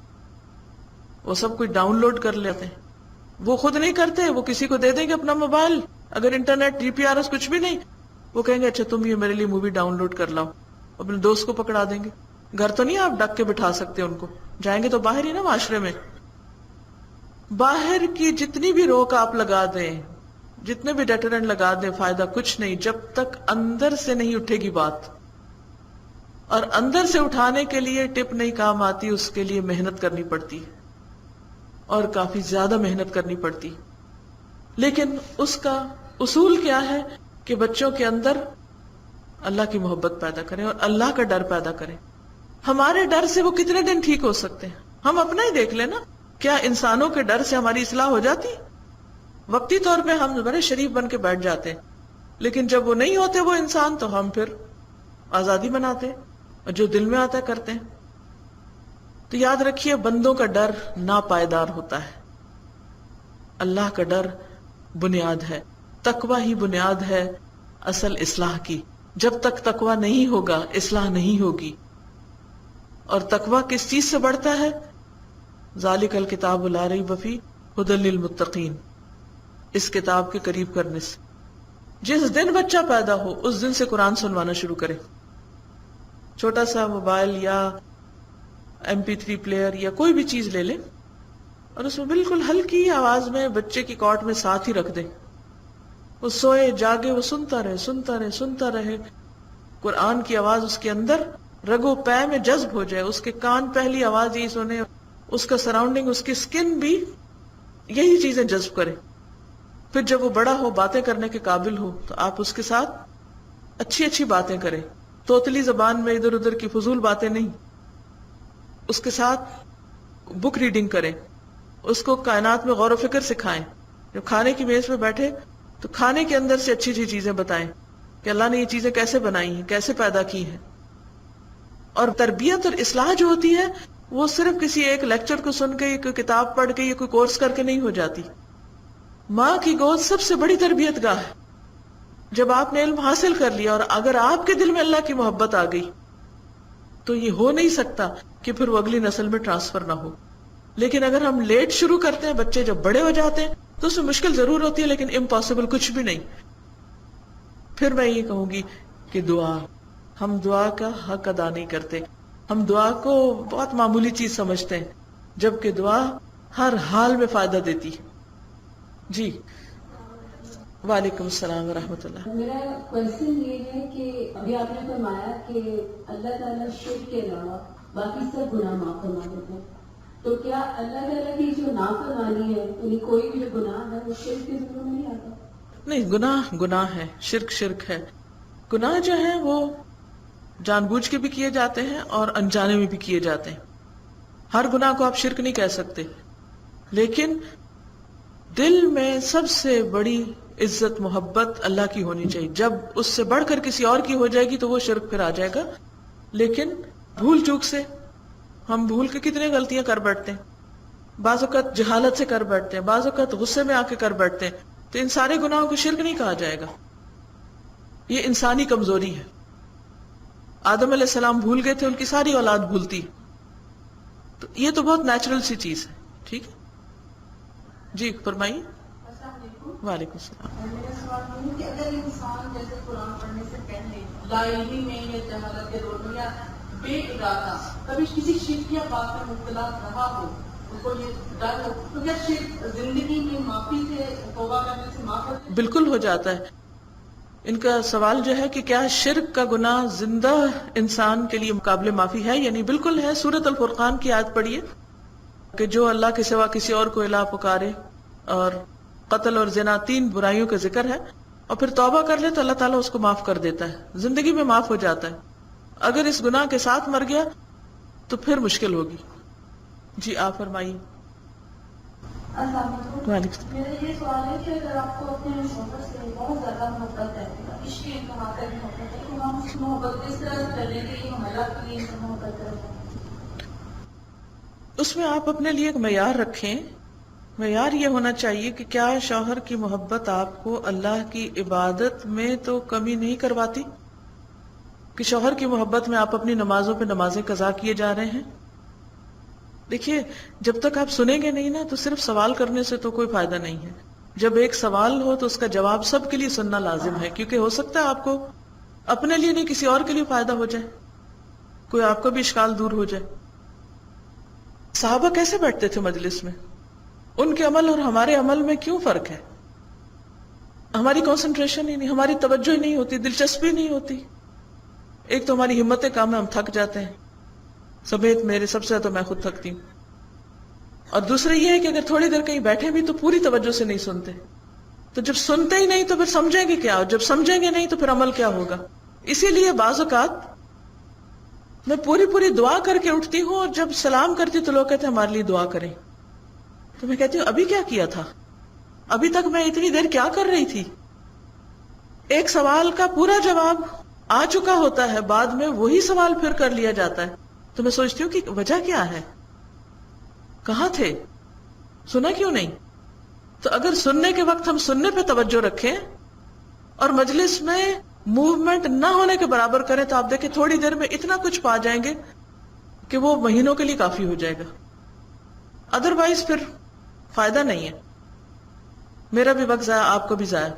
وہ سب کچھ ڈاؤن لوڈ کر لیتے ہیں. وہ خود نہیں کرتے, وہ کسی کو دے دیں گے اپنا موبائل, اگر انٹرنیٹ GPS کچھ بھی نہیں, وہ کہیں گے اچھا تم یہ میرے لیے مووی ڈاؤن لوڈ کر لاؤ, اپنے دوست کو پکڑا دیں گے. گھر تو نہیں آپ ڈک کے بٹھا سکتے ان کو, جائیں گے تو باہر ہی نا معاشرے میں. باہر کی جتنی بھی روک آپ لگا دیں, جتنے بھی ڈیٹرنٹ لگا دیں, فائدہ کچھ نہیں جب تک اندر سے نہیں اٹھے گی بات. اور اندر سے اٹھانے کے لیے ٹپ نہیں کام آتی, اس کے لیے محنت کرنی پڑتی اور کافی زیادہ محنت کرنی پڑتی. لیکن اس کا اصول کیا ہے کہ بچوں کے اندر اللہ کی محبت پیدا کریں اور اللہ کا ڈر پیدا کریں. ہمارے ڈر سے وہ کتنے دن ٹھیک ہو سکتے ہیں؟ ہم اپنا ہی دیکھ لیں نا, کیا انسانوں کے ڈر سے ہماری اصلاح ہو جاتی؟ وقتی طور پہ ہم بڑے شریف بن کے بیٹھ جاتے ہیں, لیکن جب وہ نہیں ہوتے وہ انسان, تو ہم پھر آزادی بناتے اور جو دل میں آتا ہے کرتے ہیں. تو یاد رکھیے بندوں کا ڈر ناپائیدار ہوتا ہے, اللہ کا ڈر بنیاد ہے. تقوی ہی بنیاد ہے اصل اصلاح کی. جب تک تقوی نہیں ہوگا اصلاح نہیں ہوگی. اور تقوی کس چیز سے بڑھتا ہے؟ ذالک الکتاب لا ریب فیہ ھدی للمتقین, اس کتاب کے قریب کرنے سے. جس دن بچہ پیدا ہو اس دن سے قرآن سنوانا شروع کرے. چھوٹا سا موبائل یا MP3 پلیئر یا کوئی بھی چیز لے لیں اور اس میں بالکل ہلکی آواز میں بچے کی کاٹ میں ساتھ ہی رکھ دیں. وہ سوئے جاگے وہ سنتا رہے سنتا رہے سنتا رہے. قرآن کی آواز اس کے اندر رگو پے میں جذب ہو جائے, اس کے کان پہلی آواز یہی سنے, اس کا سراؤنڈنگ, اس کی سکن بھی یہی چیزیں جذب کرے. پھر جب وہ بڑا ہو, باتیں کرنے کے قابل ہو, تو آپ اس کے ساتھ اچھی اچھی باتیں کریں, توتلی زبان میں ادھر ادھر کی فضول باتیں نہیں. اس کے ساتھ بک ریڈنگ کریں, اس کو کائنات میں غور و فکر سکھائیں. جب کھانے کی میز پہ بیٹھے تو کھانے کے اندر سے اچھی اچھی چیزیں بتائیں کہ اللہ نے یہ چیزیں کیسے بنائی ہیں, کیسے پیدا کی ہیں. اور تربیت اور اصلاح جو ہوتی ہے وہ صرف کسی ایک لیکچر کو سن کے یا کوئی کتاب پڑھ کے یا کوئی کورس کر کے نہیں ہو جاتی. ماں کی گود سب سے بڑی تربیت گاہ ہے. جب آپ نے علم حاصل کر لیا اور اگر آپ کے دل میں اللہ کی محبت آ گئی تو یہ ہو نہیں سکتا کہ پھر وہ اگلی نسل میں ٹرانسفر نہ ہو. لیکن اگر ہم لیٹ شروع کرتے ہیں, بچے جب بڑے ہو جاتے ہیں تو اس میں مشکل ضرور ہوتی ہے لیکن امپاسبل کچھ بھی نہیں. پھر میں یہ کہوں گی کہ دعا, ہم دعا کا حق ادا نہیں کرتے. ہم دعا کو بہت معمولی چیز سمجھتے ہیں جبکہ دعا ہر حال میں فائدہ دیتی ہے. جی وعلیکم السلام ورحمۃ اللہ. میرا کوشچن یہ ہے کہ ابھی آپ نے فرمایا کہ اللہ تعالیٰ شرک کے علاوہ باقی سب گناہ معاف فرما دیتے ہیں, تو کیا اللہ تعالیٰ کی جو نافرمانی ہے یعنی کوئی بھی جو گناہ ہے وہ شرک کے ذمہ نہیں آتا؟ نہیں, گناہ گناہ ہے, شرک شرک ہے. گناہ جو ہے وہ جان بوجھ کے بھی کیے جاتے ہیں اور انجانے میں بھی کیے جاتے ہیں. ہر گناہ کو آپ شرک نہیں کہہ سکتے, لیکن دل میں سب سے بڑی عزت محبت اللہ کی ہونی چاہیے. جب اس سے بڑھ کر کسی اور کی ہو جائے گی تو وہ شرک پھر آ جائے گا. لیکن بھول چوک سے ہم بھول کے کتنے غلطیاں کر بیٹھتے ہیں, بعض اوقات جہالت سے کر بیٹھتے ہیں, بعض اوقات غصے میں آ کے کر بیٹھتے ہیں. تو ان سارے گناہوں کو شرک نہیں کہا جائے گا, یہ انسانی کمزوری ہے. آدم علیہ السلام بھول گئے تھے, ان کی ساری اولاد بھولتی, تو یہ تو بہت نیچرل سی چیز ہے. ٹھیک ہے جی فرمائیے. وعلیکم السلام. میرا سوال یہ ہے کہ اگر انسان جیسے قرآن پڑھنے سے پہلے لا علمی میں یا جہالت کے دور میں یا بے ارادہ کبھی کسی شرک یا بات میں مبتلا رہا ہو, اس کو یہ ڈر ہو, تو کیا شرک زندگی میں معافی سے توبہ کرنے سے معاف ہوتا ہے؟ بالکل ہو جاتا ہے. ان کا سوال جو ہے کہ کیا شرک کا گناہ زندہ انسان کے لیے مقابل معافی ہے, یعنی بالکل ہے. سورۃ الفرقان کی آیت پڑھیے کہ جو اللہ کے سوا کسی اور کو الہ پکارے, اور قتل اور زنا 3 برائیوں کا ذکر ہے, اور پھر توبہ کر لے تو اللہ تعالیٰ اس کو معاف کر دیتا ہے, زندگی میں معاف ہو جاتا ہے. اگر اس گناہ کے ساتھ مر گیا تو پھر مشکل ہوگی. جی آپ فرمائیے. السلام علیکم. وعلیکم. میرا یہ سوال ہے کہ اگر آپ کو اپنے شوہر سے بہت زیادہ محبت ہے, عشق انتہا تک محبت ہے, تو ہم اس محبت کس طرح کر لیں گے ہم اللہ کے لیے محبت کریں؟ اس میں آپ اپنے لیے ایک معیار رکھیں. معیار یہ ہونا چاہیے کہ کیا شوہر کی محبت آپ کو اللہ کی عبادت میں تو کمی نہیں کرواتی, کہ شوہر کی محبت میں آپ اپنی نمازوں پہ نمازیں قضا کیے جا رہے ہیں. دیکھیے, جب تک آپ سنیں گے نہیں نا تو صرف سوال کرنے سے تو کوئی فائدہ نہیں ہے. جب ایک سوال ہو تو اس کا جواب سب کے لیے سننا لازم ہے, کیونکہ ہو سکتا ہے آپ کو اپنے لیے نہیں کسی اور کے لیے فائدہ ہو جائے, کوئی آپ کو بھی اشکال دور ہو جائے. صحابہ کیسے بیٹھتے تھے مجلس میں؟ ان کے عمل اور ہمارے عمل میں کیوں فرق ہے؟ ہماری کنسنٹریشن ہی نہیں, ہماری توجہ ہی نہیں ہوتی, دلچسپی نہیں ہوتی. ایک تو ہماری ہمتیں کام ہے, ہم تھک جاتے ہیں, سمیت میرے سب سے زیادہ میں خود تھکتی ہوں. اور دوسرا یہ ہے کہ اگر تھوڑی دیر کہیں بیٹھے بھی تو پوری توجہ سے نہیں سنتے. تو جب سنتے ہی نہیں تو پھر سمجھیں گے کیا, اور جب سمجھیں گے نہیں تو پھر عمل کیا ہوگا؟ اسی لیے بعض اوقات میں پوری دعا کر کے اٹھتی ہوں, اور جب سلام کرتی تو لوگ کہتے ہیں ہمارے لیے دعا کریں. تو میں کہتی ہوں ابھی کیا کیا تھا, ابھی تک میں اتنی دیر کیا کر رہی تھی؟ ایک سوال کا پورا جواب آ چکا ہوتا ہے, بعد میں وہی سوال پھر کر لیا جاتا ہے. تو میں سوچتی ہوں کہ وجہ کیا ہے, کہاں تھے, سنا کیوں نہیں؟ تو اگر سننے کے وقت ہم سننے پہ توجہ رکھیں اور مجلس میں موومنٹ نہ ہونے کے برابر کریں تو آپ دیکھیں تھوڑی دیر میں اتنا کچھ پا جائیں گے کہ وہ مہینوں کے لیے کافی ہو جائے گا. ادروائز پھر فائدہ نہیں ہے, میرا بھی وقت ضائع, آپ کو بھی ضائع.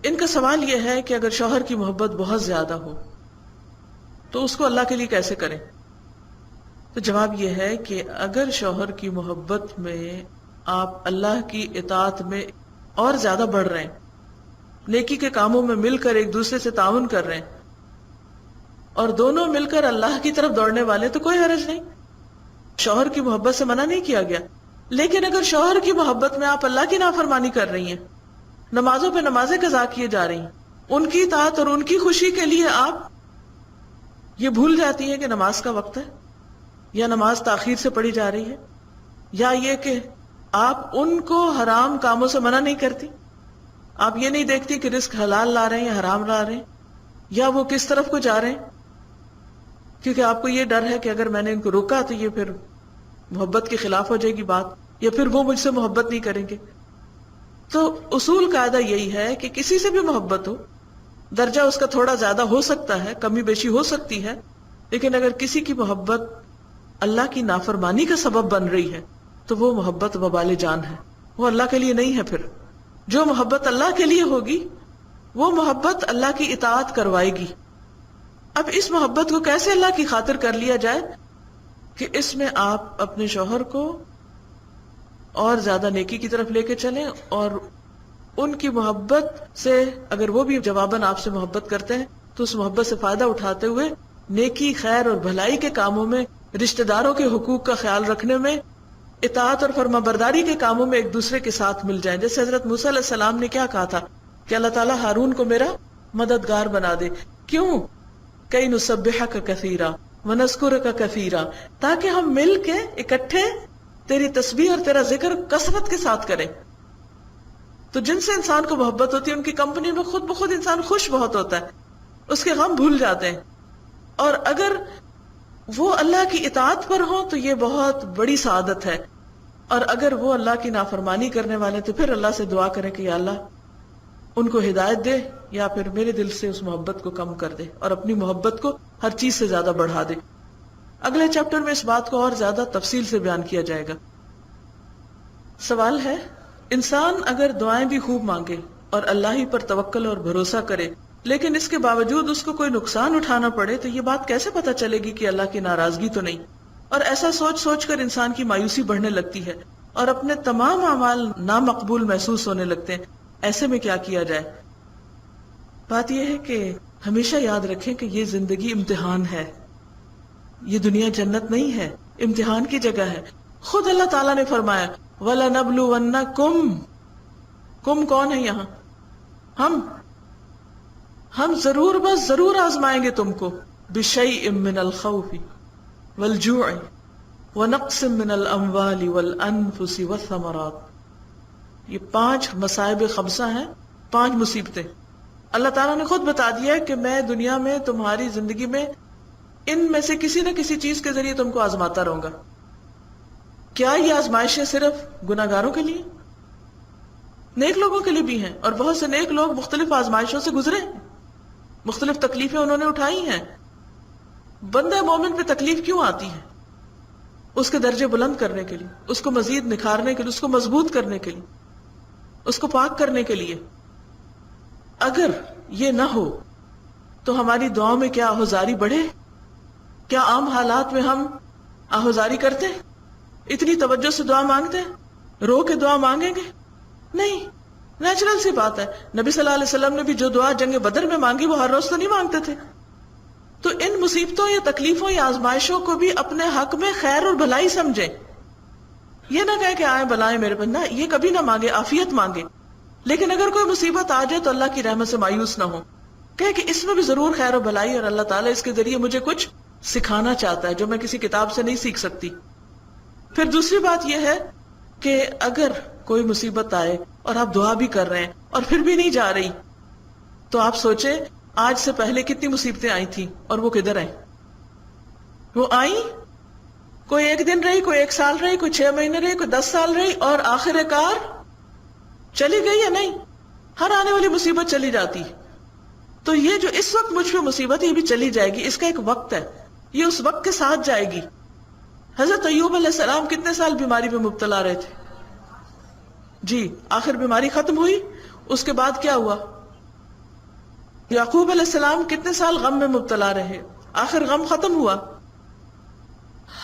ان کا سوال یہ ہے کہ اگر شوہر کی محبت بہت زیادہ ہو تو اس کو اللہ کے لیے کیسے کریں؟ تو جواب یہ ہے کہ اگر شوہر کی محبت میں آپ اللہ کی اطاعت میں اور زیادہ بڑھ رہے ہیں, نیکی کے کاموں میں مل کر ایک دوسرے سے تعاون کر رہے ہیں, اور دونوں مل کر اللہ کی طرف دوڑنے والے, تو کوئی حرج نہیں. شوہر کی محبت سے منع نہیں کیا گیا. لیکن اگر شوہر کی محبت میں آپ اللہ کی نافرمانی کر رہی ہیں, نمازوں پہ نمازیں قضا کیے جا رہی ہیں, ان کی اطاعت اور ان کی خوشی کے لیے آپ یہ بھول جاتی ہیں کہ نماز کا وقت ہے, یا نماز تاخیر سے پڑھی جا رہی ہے, یا یہ کہ آپ ان کو حرام کاموں سے منع نہیں کرتی, آپ یہ نہیں دیکھتی کہ رزق حلال لا رہے ہیں یا حرام لا رہے ہیں, یا وہ کس طرف کو جا رہے ہیں, کیونکہ آپ کو یہ ڈر ہے کہ اگر میں نے ان کو روکا تو یہ پھر محبت کے خلاف ہو جائے گی بات, یا پھر وہ مجھ سے محبت نہیں کریں گے. تو اصول قاعدہ یہی ہے کہ کسی سے بھی محبت ہو, درجہ اس کا تھوڑا زیادہ ہو سکتا ہے, کمی بیشی ہو سکتی ہے, لیکن اگر کسی کی محبت اللہ کی نافرمانی کا سبب بن رہی ہے تو وہ محبت وبال جان ہے, وہ اللہ کے لیے نہیں ہے. پھر جو محبت اللہ کے لیے ہوگی وہ محبت اللہ کی اطاعت کروائے گی. اب اس محبت کو کیسے اللہ کی خاطر کر لیا جائے کہ اس میں آپ اپنے شوہر کو اور زیادہ نیکی کی طرف لے کے چلیں, اور ان کی محبت سے اگر وہ بھی جواباً آپ سے محبت کرتے ہیں تو اس محبت سے فائدہ اٹھاتے ہوئے نیکی, خیر اور بھلائی کے کاموں میں, رشتہ داروں کے حقوق کا خیال رکھنے میں, اطاعت اور فرما برداری کے کاموں میں ایک دوسرے کے ساتھ مل جائیں. جیسے حضرت موسیٰ علیہ السلام نے کیا کہا تھا کہ اللہ تعالیٰ ہارون کو میرا مددگار بنا دے. کیوں؟ کئی نسبحک کثیرا ونذکرک کثیرا, تاکہ ہم مل کے اکٹھے تیری تسبیح اور تیرا ذکر کثرت کے ساتھ کریں. تو جن سے انسان کو محبت ہوتی ہے ان کی کمپنی میں خود بخود انسان خوش بہت ہوتا ہے, اس کے غم بھول جاتے ہیں. اور اگر وہ اللہ کی اطاعت پر ہوں تو یہ بہت بڑی سعادت ہے, اور اگر وہ اللہ کی نافرمانی کرنے والے تو پھر اللہ سے دعا کریں کہ یا اللہ ان کو ہدایت دے, یا پھر میرے دل سے اس محبت کو کم کر دے اور اپنی محبت کو ہر چیز سے زیادہ بڑھا دے. اگلے چیپٹر میں اس بات کو اور زیادہ تفصیل سے بیان کیا جائے گا. سوال ہے, انسان اگر دعائیں بھی خوب مانگے اور اللہ ہی پر توکل اور بھروسہ کرے, لیکن اس کے باوجود اس کو کوئی نقصان اٹھانا پڑے, تو یہ بات کیسے پتہ چلے گی کہ اللہ کی ناراضگی تو نہیں؟ اور ایسا سوچ سوچ کر انسان کی مایوسی بڑھنے لگتی ہے اور اپنے تمام اعمال نامقبول محسوس ہونے لگتے ہیں. ایسے میں کیا کیا جائے؟ بات یہ ہے کہ ہمیشہ یاد رکھیں کہ یہ زندگی امتحان ہے, یہ دنیا جنت نہیں ہے, امتحان کی جگہ ہے. خود اللہ تعالیٰ نے فرمایا وَلَنَبْلُوَنَّكُمْ, کم کون ہے یہاں؟ ہم ضرور بس ضرور آزمائیں گے تم کو, بِشَيْءٍ مِّنَ الْخَوْفِ وَالْجُوعِ وَنَقْصٍ مِّنَ الْأَمْوَالِ وَالْأَنفُسِ وَالثَّمَرَاتِ. یہ 5 مصائب خمسہ ہیں، 5 مصیبتیں. اللہ تعالیٰ نے خود بتا دیا ہے کہ میں دنیا میں تمہاری زندگی میں ان میں سے کسی نہ کسی چیز کے ذریعے تم کو آزماتا رہوں گا. کیا یہ آزمائشیں صرف گناہ گاروں کے لیے؟ نیک لوگوں کے لیے بھی ہیں، اور بہت سے نیک لوگ مختلف آزمائشوں سے گزرے ہیں، مختلف تکلیفیں انہوں نے اٹھائی ہیں. بندہ مومن پہ تکلیف کیوں آتی ہے؟ اس کے درجے بلند کرنے کے لیے، اس کو مزید نکھارنے کے لیے، اس کو مضبوط کرنے کے لیے، اس کو پاک کرنے کے لیے. اگر یہ نہ ہو تو ہماری دعاؤں میں کیا آہوزاری بڑھے؟ کیا عام حالات میں ہم آہوزاری کرتے ہیں؟ اتنی توجہ سے دعا مانگتے ہیں؟ رو کے دعا مانگیں گے؟ نہیں، نیچرل سی بات ہے. نبی صلی اللہ علیہ وسلم نے بھی جو دعا جنگ بدر میں مانگی وہ ہر روز تو نہیں مانگتے تھے. تو ان مصیبتوں یا تکلیفوں یا آزمائشوں کو بھی اپنے حق میں خیر اور بھلائی سمجھیں. یہ نہ کہے کہ آئیں بلائیں میرے بندہ، یہ کبھی نہ مانگے، عافیت مانگے. لیکن اگر کوئی مصیبت آ جائے تو اللہ کی رحمت سے مایوس نہ ہو، کہے کہ اس میں بھی ضرور خیر و بھلائی، اور اللہ تعالیٰ اس کے ذریعے مجھے کچھ سکھانا چاہتا ہے جو میں کسی کتاب سے نہیں سیکھ سکتی. پھر دوسری بات یہ ہے کہ اگر کوئی مصیبت آئے اور آپ دعا بھی کر رہے ہیں اور پھر بھی نہیں جا رہی، تو آپ سوچیں آج سے پہلے کتنی مصیبتیں آئی تھیں اور وہ کدھر آئیں؟ وہ آئیں، کوئی 1 دن رہی، کوئی 1 سال رہی، کوئی 6 مہینے رہی، کوئی 10 سال رہی، اور آخر کار چلی گئی یا نہیں؟ ہر آنے والی مصیبت چلی جاتی. تو یہ جو اس وقت مجھ پہ مصیبت ہے یہ بھی چلی جائے گی، اس کا ایک وقت ہے، یہ اس وقت کے ساتھ جائے گی. حضرت ایوب علیہ السلام کتنے سال بیماری میں مبتلا رہے تھے؟ جی، آخر بیماری ختم ہوئی. اس کے بعد کیا ہوا؟ یعقوب علیہ السلام کتنے سال غم میں مبتلا رہے، آخر غم ختم ہوا.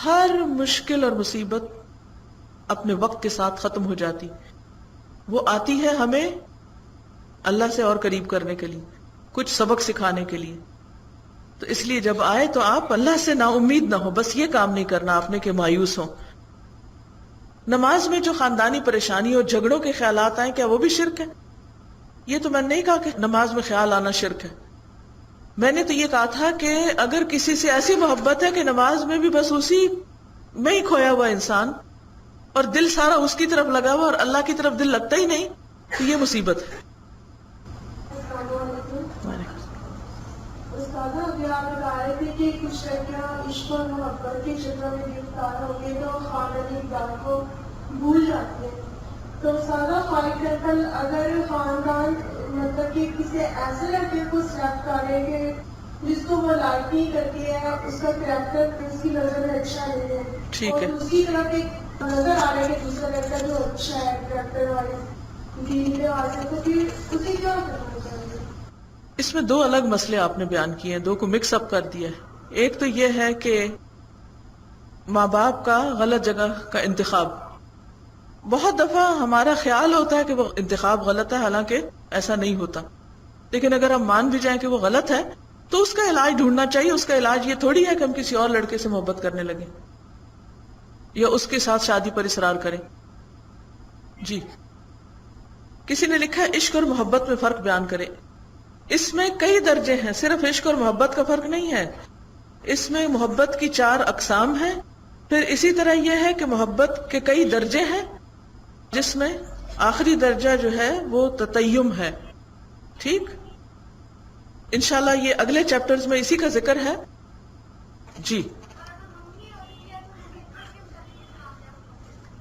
ہر مشکل اور مصیبت اپنے وقت کے ساتھ ختم ہو جاتی. وہ آتی ہے ہمیں اللہ سے اور قریب کرنے کے لیے، کچھ سبق سکھانے کے لیے. تو اس لیے جب آئے تو آپ اللہ سے نا امید نہ ہو. بس یہ کام نہیں کرنا آپ نے کہ مایوس ہو. نماز میں جو خاندانی پریشانی اور جھگڑوں کے خیالات آئیں، کیا وہ بھی شرک ہے؟ یہ تو میں نے نہیں کہا کہ نماز میں خیال آنا شرک ہے. میں نے تو یہ کہا تھا کہ اگر کسی سے ایسی محبت ہے کہ نماز میں بھی بس اسی میں ہی کھویا ہوا انسان، اور دل سارا اس کی طرف لگا ہوا اور اللہ کی طرف دل لگتا ہی نہیں، تو یہ مصیبت ہے. استاد، ابھی آپ بتا رہے تھے کہ کچھ لڑکیاں عشق اور محبت کے چکر میں گرفتار ہو گئے تو خاندانی اقدار کو بھول جاتی ہے. تو سادہ فار ایگزامپل اگر خاندان مطلب کہ کسی ایسے لڑکے کو سلیکٹ کرے کہ جس کو وہ لائک نہیں کرتی ہے، اس کا کریکٹر اس کی نظر میں اچھا نہیں ہے، ٹھیک ہے، اور دوسری طرف ایک نظر آ رہا ہے کہ دوسرا لڑکا جو اچھا ہے کریکٹر والے دین کے واسطے، تو پھر اسے کیا کرنا چاہیے؟ اس میں 2 الگ مسئلے آپ نے بیان کیے ہیں، 2 کو مکس اپ کر دیا ہے. ایک تو یہ ہے کہ ماں باپ کا غلط جگہ کا انتخاب. بہت دفعہ ہمارا خیال ہوتا ہے کہ وہ انتخاب غلط ہے، حالانکہ ایسا نہیں ہوتا. لیکن اگر ہم مان بھی جائیں کہ وہ غلط ہے تو اس کا علاج ڈھونڈنا چاہیے. اس کا علاج یہ تھوڑی ہے کہ ہم کسی اور لڑکے سے محبت کرنے لگیں یا اس کے ساتھ شادی پر اصرار کریں. جی، کسی نے لکھا ہے عشق اور محبت میں فرق بیان کرے. اس میں کئی درجے ہیں، صرف عشق اور محبت کا فرق نہیں ہے. اس میں محبت کی 4 اقسام ہیں. پھر اسی طرح یہ ہے کہ محبت کے کئی درجے ہیں، جس میں آخری درجہ جو ہے وہ تطیم ہے. ٹھیک، انشاءاللہ یہ اگلے چیپٹرز میں اسی کا ذکر ہے. جی،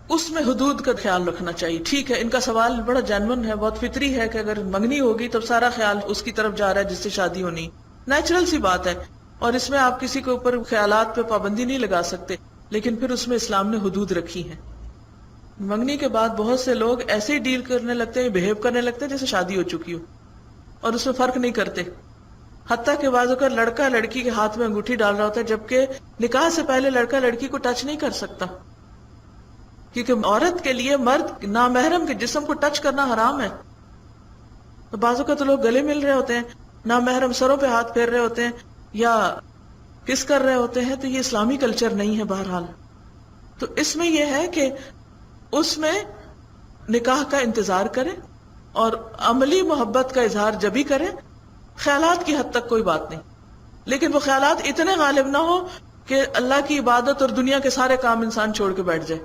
اس میں حدود کا خیال رکھنا چاہیے. ٹھیک ہے، ان کا سوال بڑا جینون ہے، بہت فطری ہے کہ اگر منگنی ہوگی تو سارا خیال اس کی طرف جا رہا ہے جس سے شادی ہونی. نیچرل سی بات ہے، اور اس میں آپ کسی کے اوپر خیالات پہ پابندی نہیں لگا سکتے. لیکن پھر اس میں اسلام نے حدود رکھی ہیں. منگنی کے بعد بہت سے لوگ ایسے ہی ڈیل کرنے لگتے ہیں، بہیو کرنے لگتے ہیں جیسے شادی ہو چکی ہو، اور اس میں فرق نہیں کرتے. حتیٰ کہ بعض اوقات لڑکا لڑکی کے ہاتھ میں انگوٹھی ڈال رہا ہوتا ہے، جبکہ نکاح سے پہلے لڑکا لڑکی کو ٹچ نہیں کر سکتا، کیونکہ عورت کے لیے مرد نامحرم کے جسم کو ٹچ کرنا حرام ہے. تو بعض اوقات تو لوگ گلے مل رہے ہوتے ہیں، نامحرم سروں پہ ہاتھ پھیر رہے ہوتے ہیں یا کس کر رہے ہوتے ہیں. تو یہ اسلامی کلچر نہیں ہے. بہرحال تو اس میں یہ ہے کہ اس میں نکاح کا انتظار کرے اور عملی محبت کا اظہار جب ہی کرے. خیالات کی حد تک کوئی بات نہیں، لیکن وہ خیالات اتنے غالب نہ ہو کہ اللہ کی عبادت اور دنیا کے سارے کام انسان چھوڑ کے بیٹھ جائے.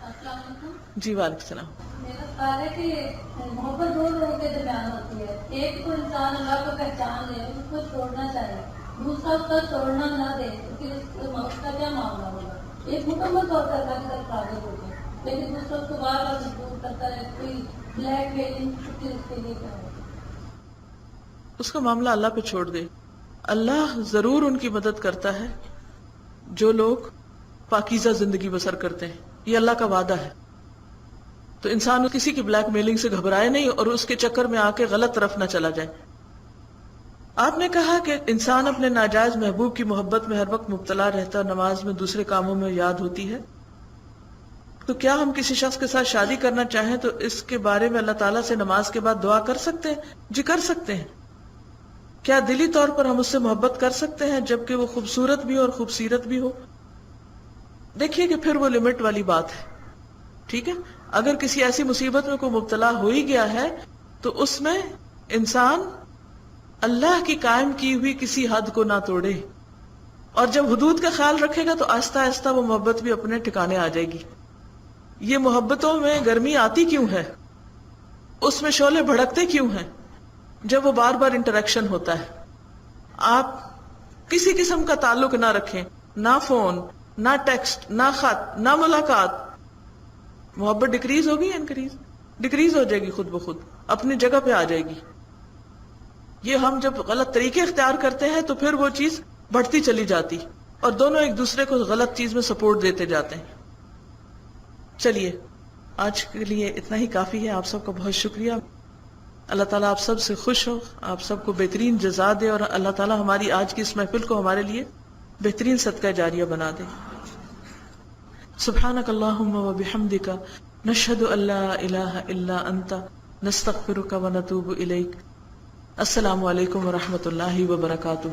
السلام علیکم. جی وعلیکم السلام. میرا خیال ہے کہ محبت دو لوگوں کے درمیان ہوتی ہے. ایک تو انسان اللہ کو پہچان لے, اس کو چھوڑنا چاہے, دوسرا اس کا چھوڑنا نہ دے, پھر اس کا کیا معاملہ ہوگا؟ ایک مکمل طور پر اللہ کی طرف راغب ہوتے ہیں, لیکن دوسرا اس کو بار بار مجبور کرتا ہے, کوئی بلیک میلنگ, پھر اس کے لیے کیا ہوگا؟ اس کا معاملہ اللہ پہ چھوڑ دے. اللہ ضرور ان کی مدد کرتا ہے جو لوگ پاکیزہ زندگی بسر کرتے ہیں, یہ اللہ کا وعدہ ہے. تو انسان کسی کی بلیک میلنگ سے گھبرائے نہیں اور اس کے چکر میں آ کے غلط طرف نہ چلا جائے. آپ نے کہا کہ انسان اپنے ناجائز محبوب کی محبت میں ہر وقت مبتلا رہتا ہے, نماز میں دوسرے کاموں میں یاد ہوتی ہے. تو کیا ہم کسی شخص کے ساتھ شادی کرنا چاہیں تو اس کے بارے میں اللہ تعالیٰ سے نماز کے بعد دعا کر سکتے ہیں؟ جی کر سکتے ہیں. کیا دلی طور پر ہم اس سے محبت کر سکتے ہیں جبکہ وہ خوبصورت بھی ہو اور خوبصیرت بھی ہو؟ دیکھیے کہ پھر وہ لمٹ والی بات ہے. ٹھیک ہے, اگر کسی ایسی مصیبت میں کوئی مبتلا ہو ہی گیا ہے تو اس میں انسان اللہ کی قائم کی ہوئی کسی حد کو نہ توڑے, اور جب حدود کا خیال رکھے گا تو آہستہ آہستہ وہ محبت بھی اپنے ٹھکانے آ جائے گی. یہ محبتوں میں گرمی آتی کیوں ہے, اس میں شعلے بھڑکتے کیوں ہیں؟ جب وہ بار بار انٹریکشن ہوتا ہے. آپ کسی قسم کا تعلق نہ رکھیں, نہ فون, نہ ٹیکسٹ, نہ خط, نہ ملاقات, محبت ڈکریز ہوگی یا انکریز؟ ڈکریز ہو جائے گی, خود بخود اپنی جگہ پہ آ جائے گی. یہ ہم جب غلط طریقے اختیار کرتے ہیں تو پھر وہ چیز بڑھتی چلی جاتی اور دونوں ایک دوسرے کو غلط چیز میں سپورٹ دیتے جاتے ہیں. چلیے آج کے لیے اتنا ہی کافی ہے. آپ سب کا بہت شکریہ. اللہ تعالیٰ آپ سب سے خوش ہو, آپ سب کو بہترین جزا دے, اور اللہ تعالیٰ ہماری آج کی اس محفل کو ہمارے لیے بہترین صدقہ جاریہ بنا دے. سبحانک اللہم و بحمدک نشہد ان لا الہ الا انت نستغفرک و نتوب الیک. السلام علیکم و رحمۃ اللہ وبرکاتہ.